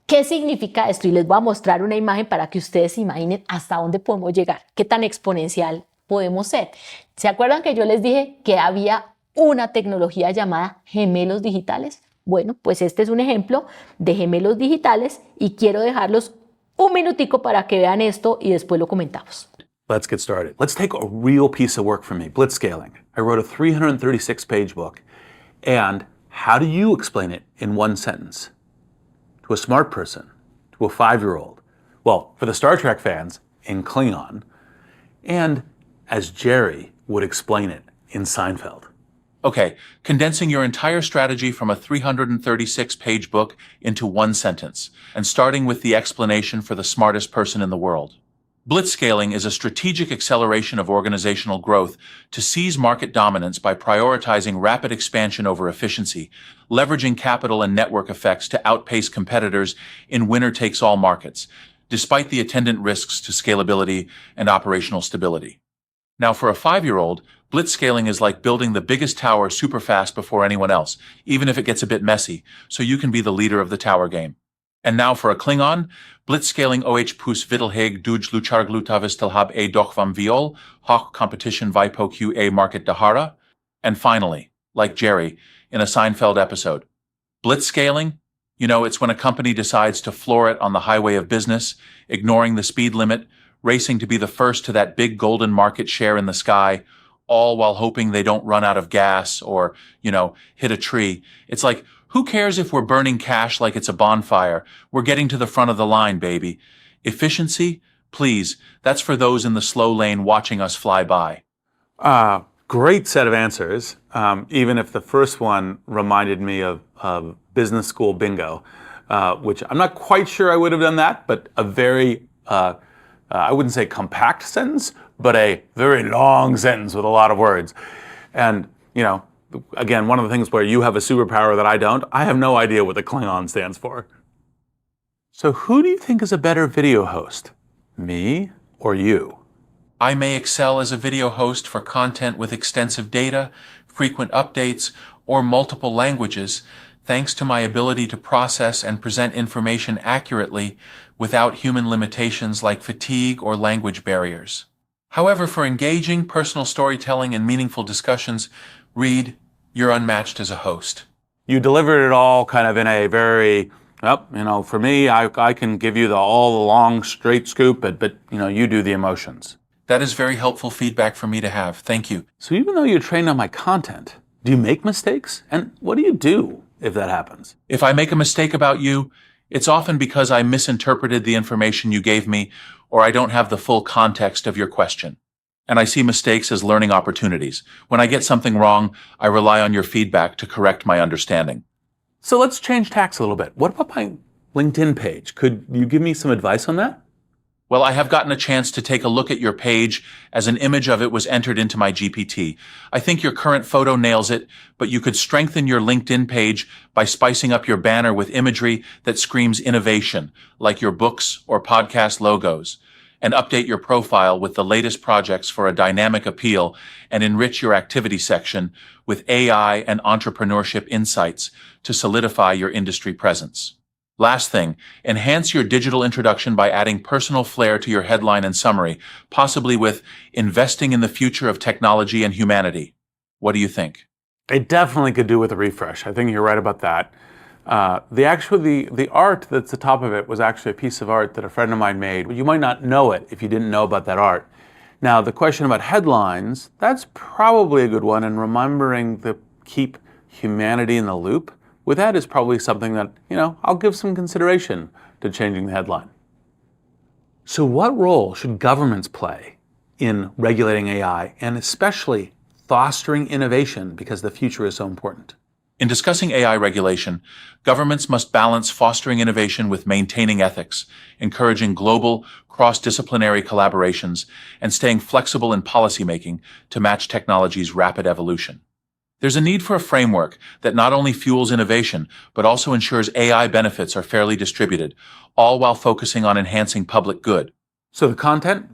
A: ¿qué significa esto? Y les voy a mostrar una imagen para que ustedes se imaginen hasta dónde podemos llegar, qué tan exponencial podemos ser. ¿Se acuerdan que yo les dije que había una tecnología llamada gemelos digitales? Bueno, pues este es un ejemplo de gemelos digitales y quiero dejarlos un minutico para que vean esto y después lo comentamos.
B: Let's get started. Let's take a real piece of work for me, blitzscaling. I wrote a 336-page book. And how do you explain it in one sentence? To a smart person, to a 5-year-old, well, for the Star Trek fans, in Klingon, and as Jerry would explain it in Seinfeld.
C: Okay, condensing your entire strategy from a 336-page book into one sentence, and starting with the explanation for the smartest person in the world. Blitzscaling is a strategic acceleration of organizational growth to seize market dominance by prioritizing rapid expansion over efficiency, leveraging capital and network effects to outpace competitors in winner-takes-all markets, despite the attendant risks to scalability and operational stability. Now, for a 5-year-old, blitzscaling is like building the biggest tower super fast before anyone else, even if it gets a bit messy, so you can be the leader of the tower game. And now for a Klingon, blitzscaling OH pus vittelheg duj luchar glutavistelhab a dochvam viol, hoc competition vipo q a market dahara. And finally, like Jerry, in a Seinfeld episode, blitzscaling, it's when a company decides to floor it on the highway of business, ignoring the speed limit, racing to be the first to that big golden market share in the sky, all while hoping they don't run out of gas or, hit a tree. It's like, who cares if we're burning cash like it's a bonfire? We're getting to the front of the line, baby. Efficiency? Please, that's for those in the slow lane watching us fly by.
B: Great set of answers, even if the first one reminded me of business school bingo, which I'm not quite sure I would have done that, but a very, I wouldn't say compact sentence, but a very long sentence with a lot of words. And, again, one of the things where you have a superpower that I don't, I have no idea what the Klingon stands for. So who do you think is a better video host, me or you?
C: I may excel as a video host for content with extensive data, frequent updates, or multiple languages, thanks to my ability to process and present information accurately without human limitations like fatigue or language barriers. However, for engaging personal storytelling and meaningful discussions, Reed, you're unmatched as a host.
B: You delivered it all kind of in a very, for me, I can give you all the long, straight scoop, but you do the emotions.
C: That is very helpful feedback for me to have. Thank you.
B: So even though you're trained on my content, do you make mistakes? And what do you do if that happens?
C: If I make a mistake about you, it's often because I misinterpreted the information you gave me, or I don't have the full context of your question. And I see mistakes as learning opportunities. When I get something wrong, I rely on your feedback to correct my understanding.
B: So let's change tacks a little bit. What about my LinkedIn page? Could you give me some advice on that?
C: Well, I have gotten a chance to take a look at your page as an image of it was entered into my GPT. I think your current photo nails it, but you could strengthen your LinkedIn page by spicing up your banner with imagery that screams innovation, like your books or podcast logos, and update your profile with the latest projects for a dynamic appeal and enrich your activity section with AI and entrepreneurship insights to solidify your industry presence. Last thing, enhance your digital introduction by adding personal flair to your headline and summary, possibly with investing in the future of technology and humanity. What do you think?
B: It definitely could do with a refresh. I think you're right about that. The art that's the top of it was actually a piece of art that a friend of mine made. You might not know it if you didn't know about that art. Now, the question about headlines, that's probably a good one, and remembering to keep humanity in the loop with that is probably something that, I'll give some consideration to changing the headline. So what role should governments play in regulating AI and especially fostering innovation because the future is so important?
C: In discussing AI regulation, governments must balance fostering innovation with maintaining ethics, encouraging global, cross-disciplinary collaborations, and staying flexible in policymaking to match technology's rapid evolution. There's a need for a framework that not only fuels innovation, but also ensures AI benefits are fairly distributed, all while focusing on enhancing public good.
B: So the content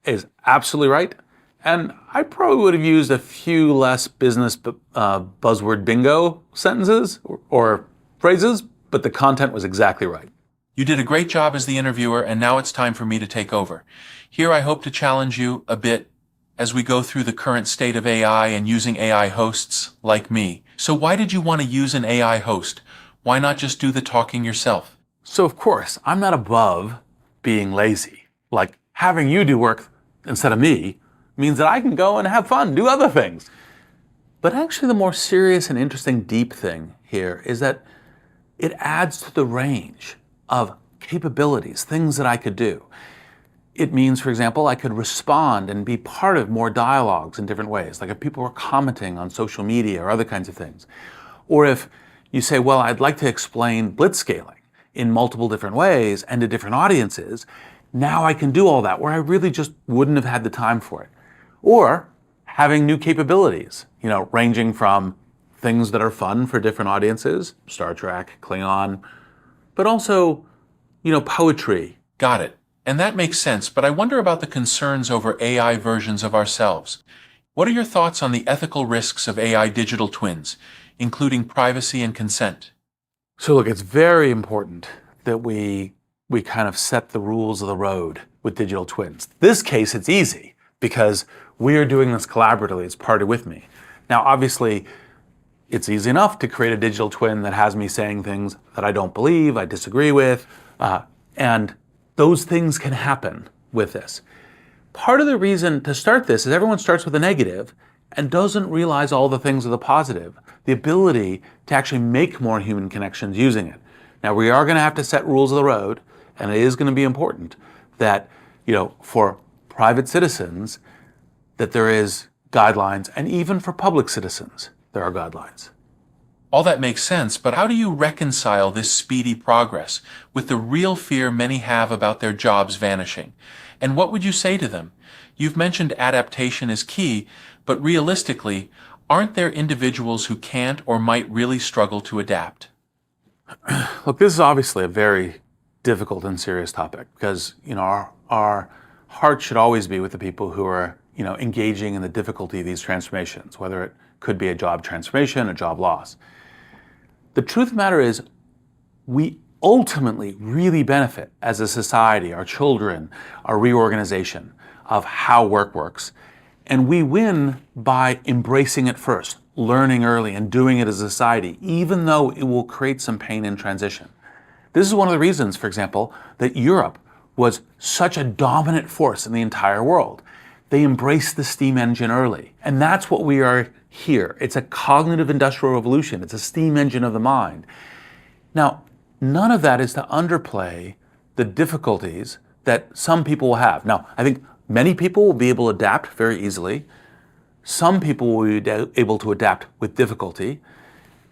B: is absolutely right. And I probably would have used a few less business buzzword bingo sentences or phrases, but the content was exactly right.
C: You did a great job as the interviewer, and now it's time for me to take over. Here I hope to challenge you a bit as we go through the current state of AI and using AI hosts like me. So why did you want to use an AI host? Why not just do the talking yourself?
B: So of course, I'm not above being lazy. Like having you do work instead of me means that I can go and have fun, do other things. But actually the more serious and interesting deep thing here is that it adds to the range of capabilities, things that I could do. It means, for example, I could respond and be part of more dialogues in different ways, like if people were commenting on social media or other kinds of things. Or if you say, well, I'd like to explain blitzscaling in multiple different ways and to different audiences, now I can do all that where I really just wouldn't have had the time for it. Or having new capabilities, ranging from things that are fun for different audiences, Star Trek, Klingon, but also, poetry.
C: Got it. And that makes sense, but I wonder about the concerns over AI versions of ourselves. What are your thoughts on the ethical risks of AI digital twins, including privacy and consent?
B: So look, it's very important that we kind of set the rules of the road with digital twins. This case, it's easy because we are doing this collaboratively. It's Partner with Me. Now, obviously, it's easy enough to create a digital twin that has me saying things that I don't believe, I disagree with, and those things can happen with this. Part of the reason to start this is everyone starts with a negative and doesn't realize all the things of the positive, the ability to actually make more human connections using it. Now, we are going to have to set rules of the road, and it is going to be important that, for private citizens, that there is guidelines, and even for public citizens, there are guidelines.
C: All that makes sense, but how do you reconcile this speedy progress with the real fear many have about their jobs vanishing? And what would you say to them? You've mentioned adaptation is key, but realistically, aren't there individuals who can't or might really struggle to adapt?
B: Look, this is obviously a very difficult and serious topic because, our heart should always be with the people who are, engaging in the difficulty of these transformations, whether it could be a job transformation, a job loss. The truth of the matter is, we ultimately really benefit as a society, our children, our reorganization of how work works. And we win by embracing it first, learning early and doing it as a society, even though it will create some pain in transition. This is one of the reasons, for example, that Europe was such a dominant force in the entire world. They embraced the steam engine early. And that's what we are here. It's a cognitive industrial revolution. It's a steam engine of the mind. Now, none of that is to underplay the difficulties that some people will have. Now, I think many people will be able to adapt very easily. Some people will be able to adapt with difficulty,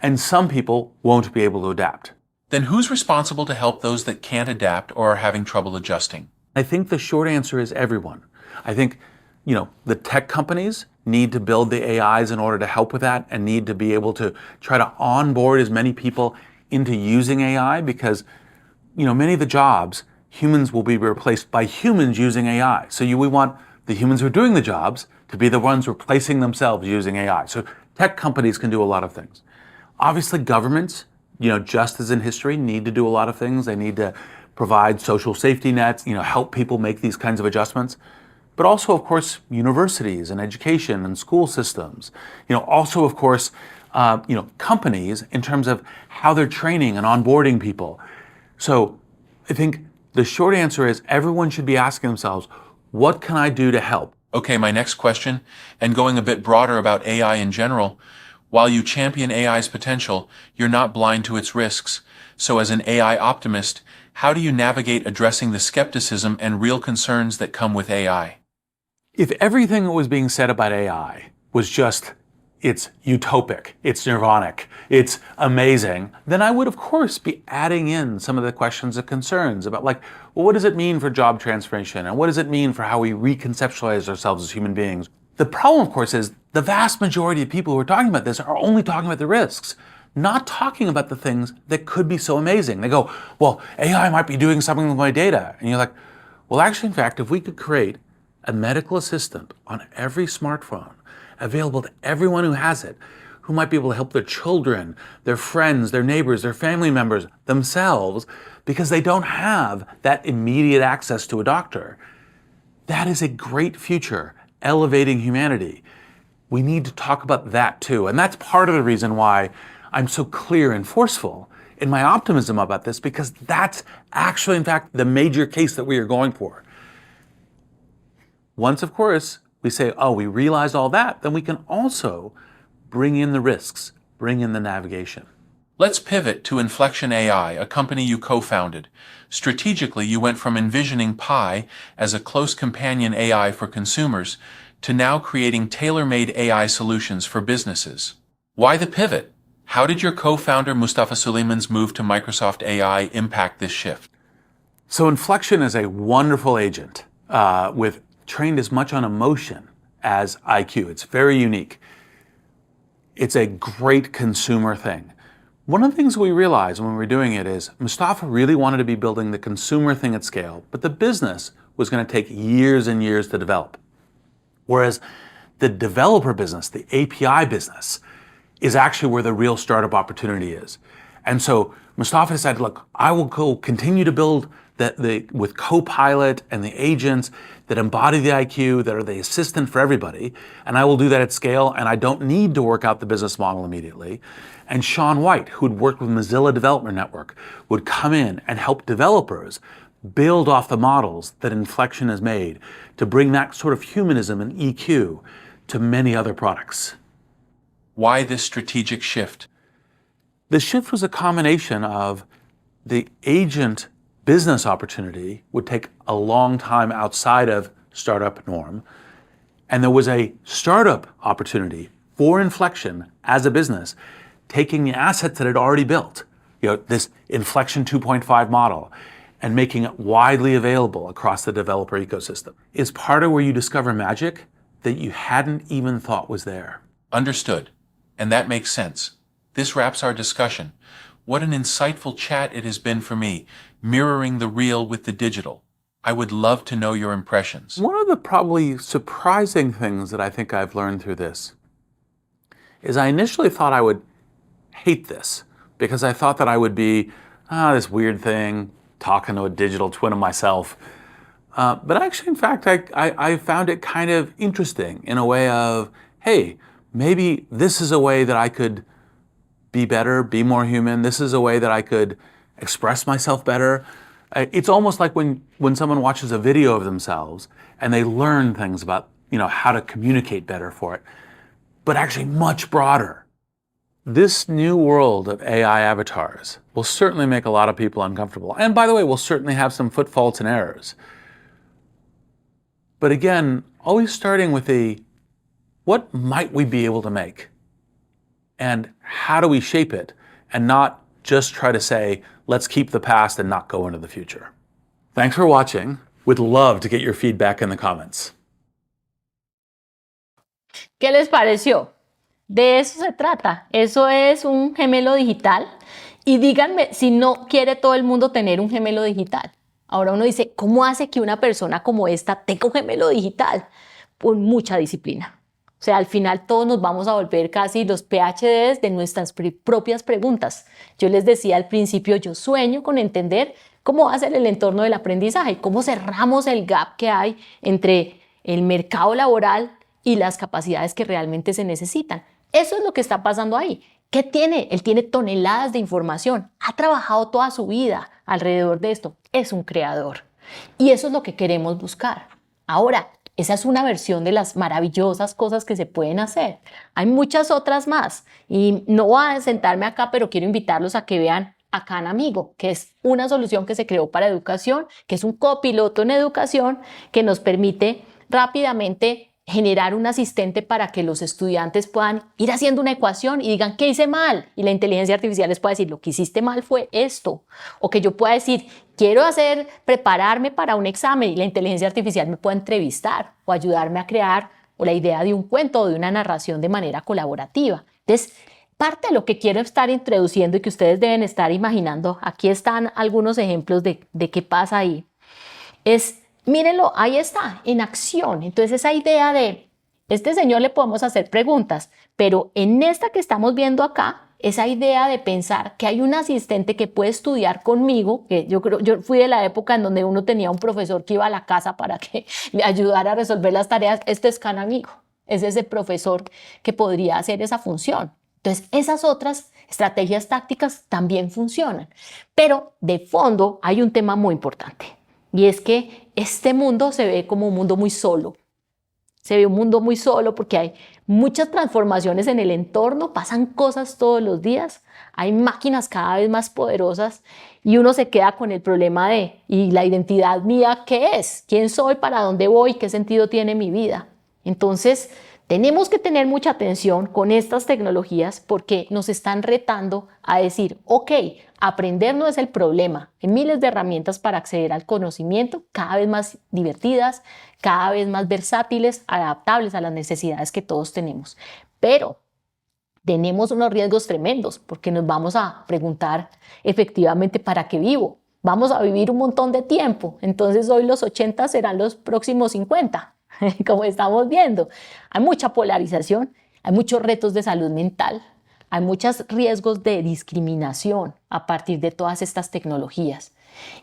B: and some people won't be able to adapt.
C: Then who's responsible to help those that can't adapt or are having trouble adjusting?
B: I think the short answer is everyone. I think, the tech companies need to build the AIs in order to help with that and need to be able to try to onboard as many people into using AI because, many of the jobs, humans will be replaced by humans using AI. So we want the humans who are doing the jobs to be the ones replacing themselves using AI. So tech companies can do a lot of things. Obviously, governments, just as in history, need to do a lot of things. They need to provide social safety nets, help people make these kinds of adjustments. But also, of course, universities and education and school systems. Also, of course, companies in terms of how they're training and onboarding people. So I think the short answer is everyone should be asking themselves, what can I do to help?
C: Okay, my next question, and going a bit broader about AI in general, while you champion AI's potential, you're not blind to its risks. So as an AI optimist, how do you navigate addressing the skepticism and real concerns that come with AI?
B: If everything that was being said about AI was just, it's utopic, it's nirvanic, it's amazing, then I would, of course, be adding in some of the questions and concerns about what does it mean for job transformation? And what does it mean for how we reconceptualize ourselves as human beings? The problem, of course, is the vast majority of people who are talking about this are only talking about the risks, not talking about the things that could be so amazing. They go, well, AI might be doing something with my data. And you're like, well, actually, in fact, if we could create a medical assistant on every smartphone, available to everyone who has it, who might be able to help their children, their friends, their neighbors, their family members, themselves, because they don't have that immediate access to a doctor. That is a great future, elevating humanity. We need to talk about that too. And that's part of the reason why I'm so clear and forceful in my optimism about this, because that's actually, in fact, the major case that we are going for. Once, of course, we say, oh, we realize all that, then we can also bring in the risks, bring in the navigation.
C: Let's pivot to Inflection AI, a company you co-founded. Strategically, you went from envisioning Pi as a close companion AI for consumers to now creating tailor-made AI solutions for businesses. Why the pivot? How did your co-founder Mustafa Suleyman's move to Microsoft AI impact this shift?
B: So Inflection is a wonderful agent with trained as much on emotion as IQ. It's very unique. It's a great consumer thing. One of the things we realized when we were doing it is Mustafa really wanted to be building the consumer thing at scale, but the business was going to take years and years to develop. Whereas the developer business, the API business, is actually where the real startup opportunity is. And so Mustafa decided, look, I will go continue to build with Copilot and the agents that embody the IQ, that are the assistant for everybody. And I will do that at scale, and I don't need to work out the business model immediately. And Sean White, who had worked with Mozilla Development Network, would come in and help developers build off the models that Inflection has made to bring that sort of humanism and EQ to many other products.
C: Why this strategic shift?
B: The shift was a combination of the agent business opportunity would take a long time outside of startup norm, and there was a startup opportunity for Inflection as a business, taking the assets that it already built, this Inflection 2.5 model, and making it widely available across the developer ecosystem. Is part of where you discover magic that you hadn't even thought was there.
C: Understood. And that makes sense. This wraps our discussion. What an insightful chat it has been for me, mirroring the real with the digital. I would love to know your impressions.
B: One of the probably surprising things that I think I've learned through this is I initially thought I would hate this because I thought that I would be this weird thing, talking to a digital twin of myself. But actually, in fact, I found it kind of interesting in a way of, hey, maybe this is a way that I could be better, be more human. This is a way that I could express myself better. It's almost like when someone watches a video of themselves and they learn things about, how to communicate better for it, but actually much broader. This new world of AI avatars will certainly make a lot of people uncomfortable. And by the way, we'll certainly have some footfalls and errors. But again, always starting with what might we be able to make? And how do we shape it? And not just try to say, let's keep the past and not go into the future. Thanks for watching. We'd love to get your feedback in the comments.
A: ¿Qué les pareció? De eso se trata. Eso es un gemelo digital. Y díganme si no quiere todo el mundo tener un gemelo digital. Ahora uno dice, ¿cómo hace que una persona como esta tenga un gemelo digital? Con mucha disciplina. O sea, al final todos nos vamos a volver casi los PhDs de nuestras propias preguntas. Yo les decía al principio, yo sueño con entender cómo va a ser el entorno del aprendizaje, cómo cerramos el gap que hay entre el mercado laboral y las capacidades que realmente se necesitan. Eso es lo que está pasando ahí. ¿Qué tiene? Él tiene toneladas de información. Ha trabajado toda su vida alrededor de esto. Es un creador. Y eso es lo que queremos buscar. Ahora, esa es una versión de las maravillosas cosas que se pueden hacer. Hay muchas otras más. Y no voy a sentarme acá, pero quiero invitarlos a que vean a Khan Amigo, que es una solución que se creó para educación, que es un copiloto en educación que nos permite rápidamente generar un asistente para que los estudiantes puedan ir haciendo una ecuación y digan, ¿qué hice mal? Y la inteligencia artificial les puede decir, lo que hiciste mal fue esto. O que yo pueda decir, quiero prepararme para un examen y la inteligencia artificial me pueda entrevistar o ayudarme a crear la idea de un cuento o de una narración de manera colaborativa. Entonces, parte de lo que quiero estar introduciendo y que ustedes deben estar imaginando, aquí están algunos ejemplos de qué pasa ahí, mírenlo, ahí está, en acción. Entonces esa idea de, este señor le podemos hacer preguntas, pero en esta que estamos viendo acá, esa idea de pensar que hay un asistente que puede estudiar conmigo, que yo fui de la época en donde uno tenía un profesor que iba a la casa para que le ayudara a resolver las tareas. Este es Khan Amigo, es ese profesor que podría hacer esa función. Entonces esas otras estrategias tácticas también funcionan, pero de fondo hay un tema muy importante. Y es que este mundo se ve como un mundo muy solo. Se ve un mundo muy solo porque hay muchas transformaciones en el entorno, pasan cosas todos los días, hay máquinas cada vez más poderosas y uno se queda con el problema de, ¿y la identidad mía qué es? ¿Quién soy? ¿Para dónde voy? ¿Qué sentido tiene mi vida? Entonces, tenemos que tener mucha atención con estas tecnologías porque nos están retando a decir, ok, aprender no es el problema. Hay miles de herramientas para acceder al conocimiento, cada vez más divertidas, cada vez más versátiles, adaptables a las necesidades que todos tenemos. Pero tenemos unos riesgos tremendos porque nos vamos a preguntar efectivamente ¿para qué vivo? Vamos a vivir un montón de tiempo, entonces hoy los 80 serán los próximos 50. Como estamos viendo, hay mucha polarización, hay muchos retos de salud mental, hay muchos riesgos de discriminación a partir de todas estas tecnologías.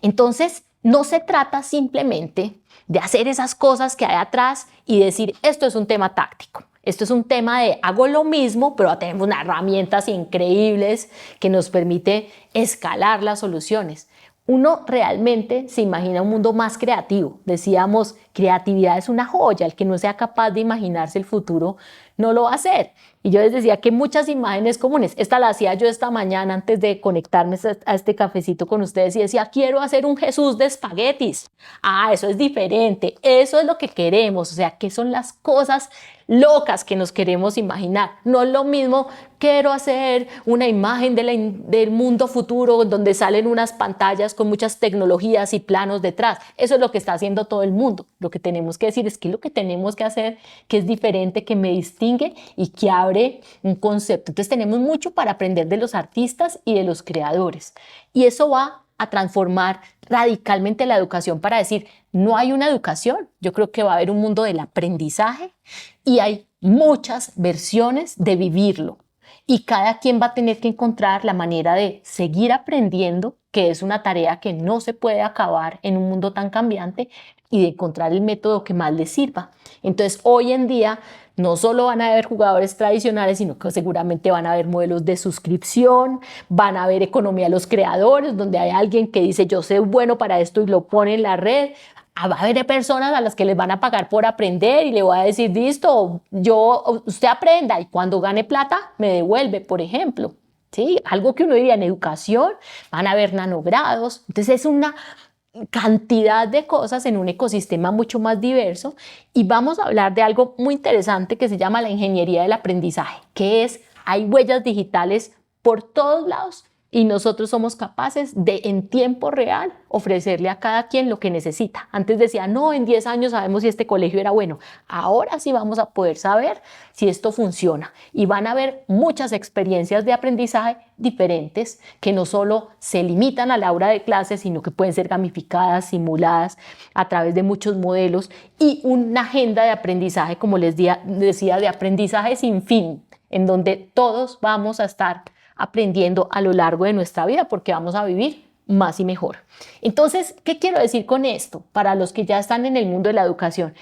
A: Entonces, no se trata simplemente de hacer esas cosas que hay atrás y decir, esto es un tema táctico. Esto es un tema de hago lo mismo, pero tenemos unas herramientas increíbles que nos permite escalar las soluciones. Uno realmente se imagina un mundo más creativo. Decíamos, creatividad es una joya. El que no sea capaz de imaginarse el futuro no lo va a hacer. Y yo les decía que muchas imágenes comunes, esta la hacía yo esta mañana antes de conectarme a este cafecito con ustedes y decía, quiero hacer un Jesús de espaguetis. Eso es diferente, eso es lo que queremos, o sea, ¿qué son las cosas locas que nos queremos imaginar? No es lo mismo, quiero hacer una imagen del mundo futuro donde salen unas pantallas con muchas tecnologías y planos detrás. Eso es lo que está haciendo todo el mundo. Lo que tenemos que decir es que lo que tenemos que hacer, que es diferente, que me distingue y que abre un concepto. Entonces tenemos mucho para aprender de los artistas y de los creadores. Y eso va a transformar radicalmente la educación para decir, no hay una educación, yo creo que va a haber un mundo del aprendizaje y hay muchas versiones de vivirlo. Y cada quien va a tener que encontrar la manera de seguir aprendiendo, que es una tarea que no se puede acabar en un mundo tan cambiante, y de encontrar el método que más les sirva. Entonces, hoy en día, no solo van a haber jugadores tradicionales, sino que seguramente van a haber modelos de suscripción, van a haber economía de los creadores, donde hay alguien que dice, yo soy bueno para esto y lo pone en la red. Va a haber personas a las que les van a pagar por aprender y le voy a decir, listo, usted aprenda y cuando gane plata me devuelve, por ejemplo. ¿Sí? Algo que uno diría en educación, van a haber nanogrados. Entonces es una cantidad de cosas en un ecosistema mucho más diverso y vamos a hablar de algo muy interesante que se llama la ingeniería del aprendizaje, que es, hay huellas digitales por todos lados y nosotros somos capaces de en tiempo real ofrecerle a cada quien lo que necesita. Antes decía, no, en 10 años sabemos si este colegio era bueno. Ahora sí vamos a poder saber si esto funciona y van a haber muchas experiencias de aprendizaje diferentes que no solo se limitan a la hora de clase, sino que pueden ser gamificadas, simuladas a través de muchos modelos y una agenda de aprendizaje, como les decía, de aprendizaje sin fin, en donde todos vamos a estar aprendiendo a lo largo de nuestra vida porque vamos a vivir más y mejor. Entonces, ¿qué quiero decir con esto? Para los que ya están en el mundo de la educación,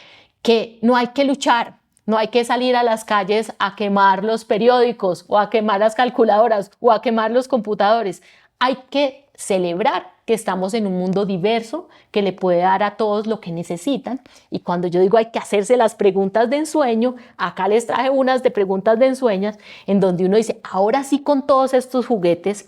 A: que no hay que luchar, no hay que salir a las calles a quemar los periódicos o a quemar las calculadoras o a quemar los computadores. Hay que celebrar que estamos en un mundo diverso que le puede dar a todos lo que necesitan. Y cuando yo digo hay que hacerse las preguntas de ensueño, acá les traje unas de preguntas de ensueñas en donde uno dice, ahora sí con todos estos juguetes,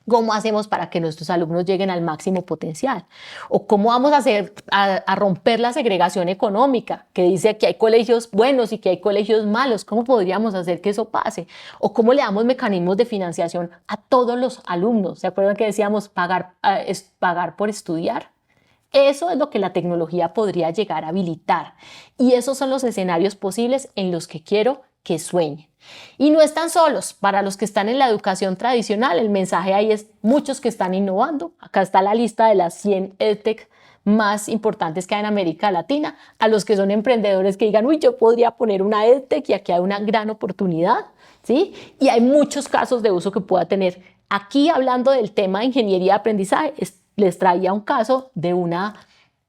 A: ¿cómo hacemos para que nuestros alumnos lleguen al máximo potencial? ¿O cómo vamos a hacer a romper la segregación económica que dice que hay colegios buenos y que hay colegios malos? ¿Cómo podríamos hacer que eso pase? ¿O cómo le damos mecanismos de financiación a todos los alumnos? ¿Se acuerdan que decíamos pagar por estudiar? Eso es lo que la tecnología podría llegar a habilitar. Y esos son los escenarios posibles en los que quiero que sueñen. Y no están solos. Para los que están en la educación tradicional, el mensaje ahí es muchos que están innovando. Acá está la lista de las 100 EdTech más importantes que hay en América Latina. A los que son emprendedores que digan, uy, yo podría poner una EdTech y aquí hay una gran oportunidad, ¿sí? Y hay muchos casos de uso que pueda tener. Aquí, hablando del tema de ingeniería de aprendizaje, les traía un caso de una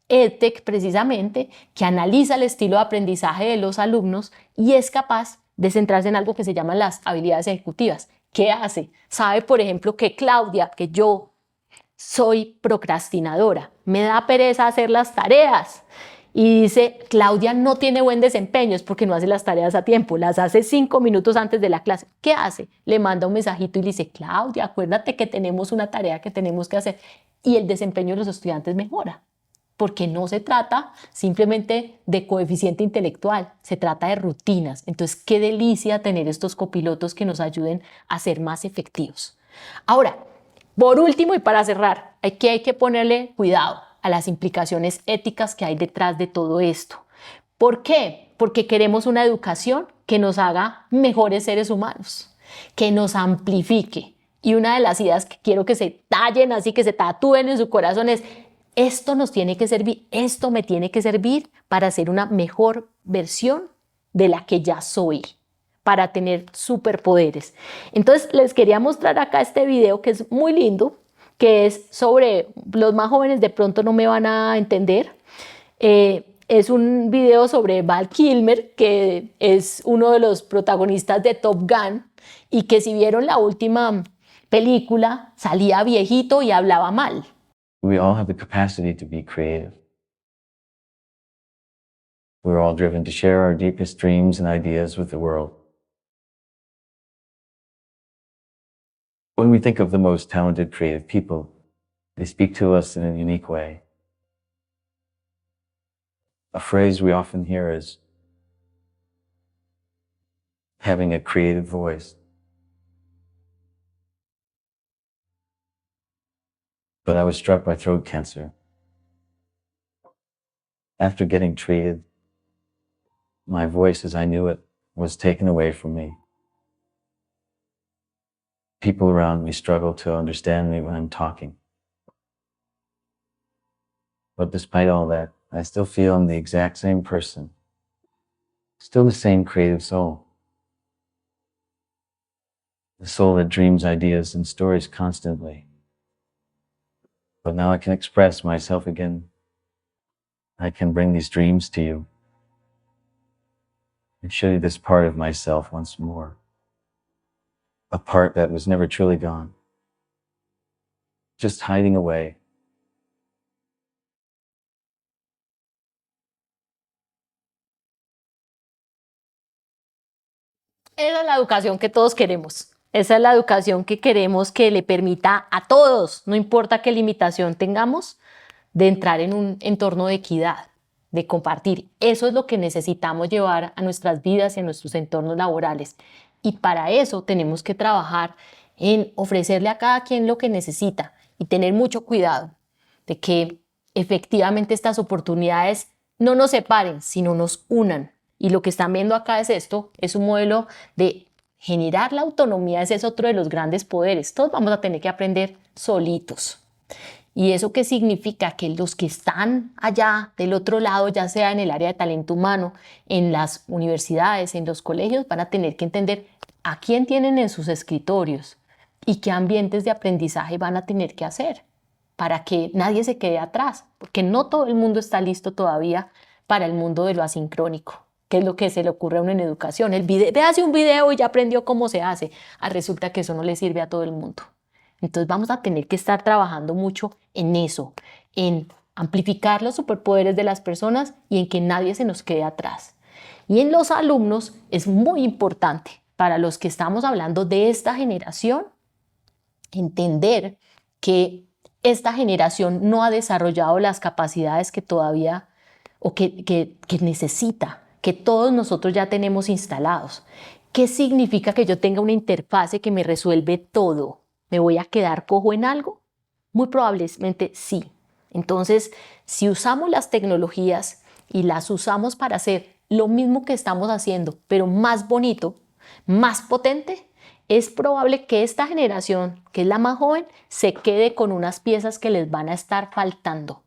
A: EdTech precisamente que analiza el estilo de aprendizaje de los alumnos y es capaz de centrarse en algo que se llaman las habilidades ejecutivas. ¿Qué hace? Sabe, por ejemplo, que Claudia, que yo soy procrastinadora, me da pereza hacer las tareas. Y dice, Claudia no tiene buen desempeño, es porque no hace las tareas a tiempo, las hace 5 minutos antes de la clase. ¿Qué hace? Le manda un mensajito y le dice, Claudia, acuérdate que tenemos una tarea que tenemos que hacer. Y el desempeño de los estudiantes mejora. Porque no se trata simplemente de coeficiente intelectual, se trata de rutinas. Entonces, qué delicia tener estos copilotos que nos ayuden a ser más efectivos. Ahora, por último y para cerrar, hay que ponerle cuidado a las implicaciones éticas que hay detrás de todo esto. ¿Por qué? Porque queremos una educación que nos haga mejores seres humanos, que nos amplifique. Y una de las ideas que quiero que se tallen así, que se tatúen en su corazón es, esto nos tiene que servir, esto me tiene que servir para ser una mejor versión de la que ya soy. para tener superpoderes. Entonces les quería mostrar acá este video que es muy lindo, que es sobre, los más jóvenes de pronto no me van a entender, es un video sobre Val Kilmer, que es uno de los protagonistas de Top Gun, y que si vieron la última película, salía viejito y hablaba mal.
D: We all have the capacity to be creative. We're all driven to share our deepest dreams and ideas with the world. When we think of the most talented creative people, they speak to us in a unique way. A phrase we often hear is having a creative voice. But I was struck by throat cancer. After getting treated, my voice as I knew it was taken away from me. People around me struggle to understand me when I'm talking. But despite all that, I still feel I'm the exact same person. Still the same creative soul. The soul that dreams ideas and stories constantly. But now I can express myself again. I can bring these dreams to you and show you this part of myself once more. A part that was never truly gone. Just hiding away.
A: Esa es la educación que todos queremos. Esa es la educación que queremos que le permita a todos, no importa qué limitación tengamos, de entrar en un entorno de equidad, de compartir. Eso es lo que necesitamos llevar a nuestras vidas y a nuestros entornos laborales. Y para eso tenemos que trabajar en ofrecerle a cada quien lo que necesita y tener mucho cuidado de que efectivamente estas oportunidades no nos separen, sino nos unan. Y lo que están viendo acá es esto, es un modelo de generar la autonomía, ese es otro de los grandes poderes. Todos vamos a tener que aprender solitos. ¿Y eso qué significa? Que los que están allá del otro lado, ya sea en el área de talento humano, en las universidades, en los colegios, van a tener que entender a quién tienen en sus escritorios y qué ambientes de aprendizaje van a tener que hacer para que nadie se quede atrás, porque no todo el mundo está listo todavía para el mundo de lo asincrónico, que es lo que se le ocurre a uno en educación. Hace un video y ya aprendió cómo se hace. Resulta que eso no le sirve a todo el mundo. Entonces vamos a tener que estar trabajando mucho en eso, en amplificar los superpoderes de las personas y en que nadie se nos quede atrás. Y en los alumnos es muy importante, para los que estamos hablando de esta generación, entender que esta generación no ha desarrollado las capacidades que todavía o que necesita, que todos nosotros ya tenemos instalados. ¿Qué significa que yo tenga una interfase que me resuelve todo? ¿Me voy a quedar cojo en algo? Muy probablemente sí. Entonces, si usamos las tecnologías y las usamos para hacer lo mismo que estamos haciendo, pero más bonito, más potente, es probable que esta generación, que es la más joven, se quede con unas piezas que les van a estar faltando.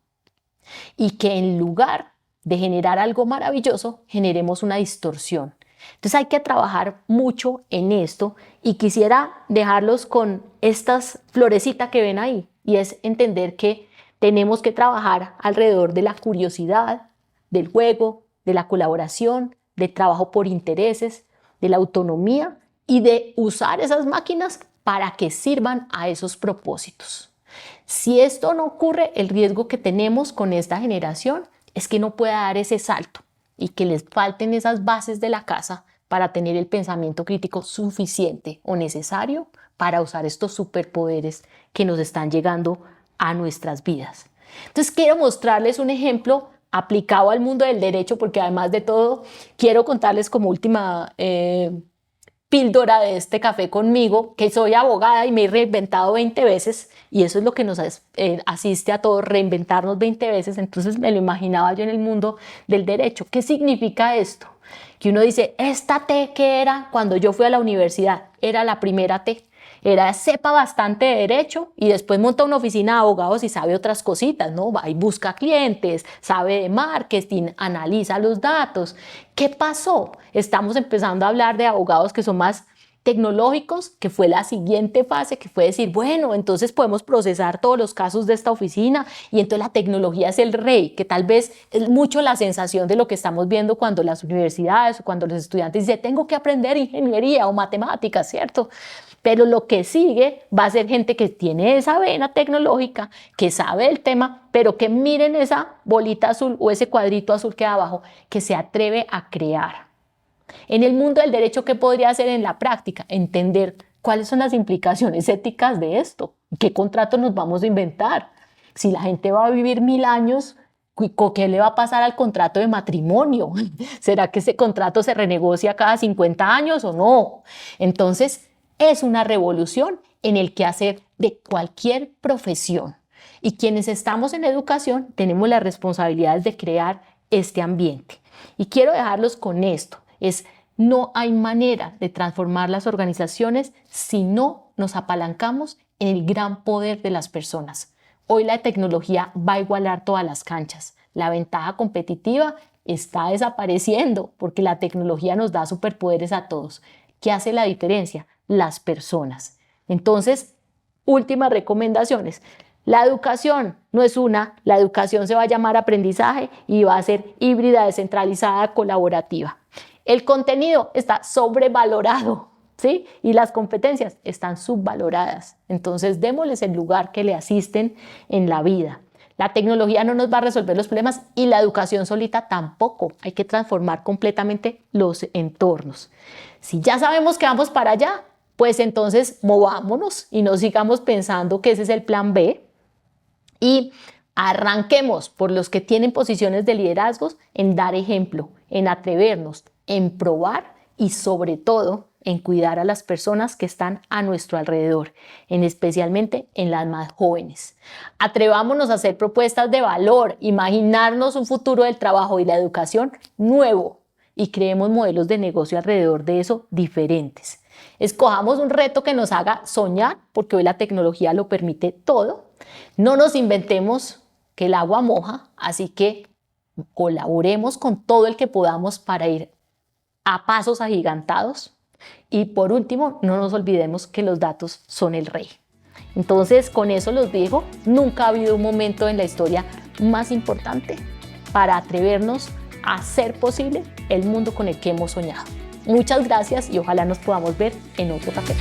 A: Y que en lugar de generar algo maravilloso, generemos una distorsión. Entonces hay que trabajar mucho en esto y quisiera dejarlos con estas florecitas que ven ahí, y es entender que tenemos que trabajar alrededor de la curiosidad, del juego, de la colaboración, del trabajo por intereses, de la autonomía y de usar esas máquinas para que sirvan a esos propósitos. Si esto no ocurre, el riesgo que tenemos con esta generación es que no pueda dar ese salto y que les falten esas bases de la casa para tener el pensamiento crítico suficiente o necesario para usar estos superpoderes que nos están llegando a nuestras vidas. Entonces quiero mostrarles un ejemplo aplicado al mundo del derecho, porque además de todo quiero contarles como última píldora de este café conmigo, que soy abogada y me he reinventado 20 veces, y eso es lo que nos asiste a todos, reinventarnos 20 veces. Entonces me lo imaginaba yo en el mundo del derecho. ¿Qué significa esto? Que uno dice, esta T que era cuando yo fui a la universidad, era la primera T. era sepa bastante de derecho y después monta una oficina de abogados y sabe otras cositas, ¿no? Va y busca clientes, sabe de marketing, analiza los datos. ¿Qué pasó? Estamos empezando a hablar de abogados que son más tecnológicos, que fue la siguiente fase, que fue decir, bueno, entonces podemos procesar todos los casos de esta oficina y entonces la tecnología es el rey, que tal vez es mucho la sensación de lo que estamos viendo cuando las universidades o cuando los estudiantes dicen, tengo que aprender ingeniería o matemáticas, ¿cierto? Pero lo que sigue va a ser gente que tiene esa vena tecnológica, que sabe el tema, pero que miren esa bolita azul o ese cuadrito azul que hay abajo, que se atreve a crear. En el mundo del derecho, ¿qué podría hacer en la práctica? Entender cuáles son las implicaciones éticas de esto, qué contrato nos vamos a inventar. Si la gente va a vivir 1000 años, ¿qué le va a pasar al contrato de matrimonio? ¿Será que ese contrato se renegocia cada 50 años o no? Entonces, es una revolución en el quehacer de cualquier profesión. Y quienes estamos en educación tenemos las responsabilidades de crear este ambiente. Y quiero dejarlos con esto. No hay manera de transformar las organizaciones si no nos apalancamos en el gran poder de las personas. Hoy la tecnología va a igualar todas las canchas. La ventaja competitiva está desapareciendo porque la tecnología nos da superpoderes a todos. ¿Qué hace la diferencia? Las personas. Entonces, últimas recomendaciones. La educación no es la educación se va a llamar aprendizaje y va a ser híbrida, descentralizada, colaborativa. El contenido está sobrevalorado, ¿sí? Y las competencias están subvaloradas. Entonces, démosles el lugar que le asisten en la vida. La tecnología no nos va a resolver los problemas y la educación solita tampoco. Hay que transformar completamente los entornos. Si ya sabemos que vamos para allá, pues entonces movámonos y no sigamos pensando que ese es el plan B. Y arranquemos por los que tienen posiciones de liderazgos en dar ejemplo, en atrevernos, en probar y sobre todo en cuidar a las personas que están a nuestro alrededor, especialmente en las más jóvenes. Atrevámonos a hacer propuestas de valor, imaginarnos un futuro del trabajo y la educación nuevo y creemos modelos de negocio alrededor de eso diferentes. Escojamos un reto que nos haga soñar, porque hoy la tecnología lo permite todo. No nos inventemos que el agua moja, así que colaboremos con todo el que podamos para ir a pasos agigantados. Y por último, no nos olvidemos que los datos son el rey. Entonces, con eso los digo, nunca ha habido un momento en la historia más importante para atrevernos a hacer posible el mundo con el que hemos soñado. Muchas gracias y ojalá nos podamos ver en otro café.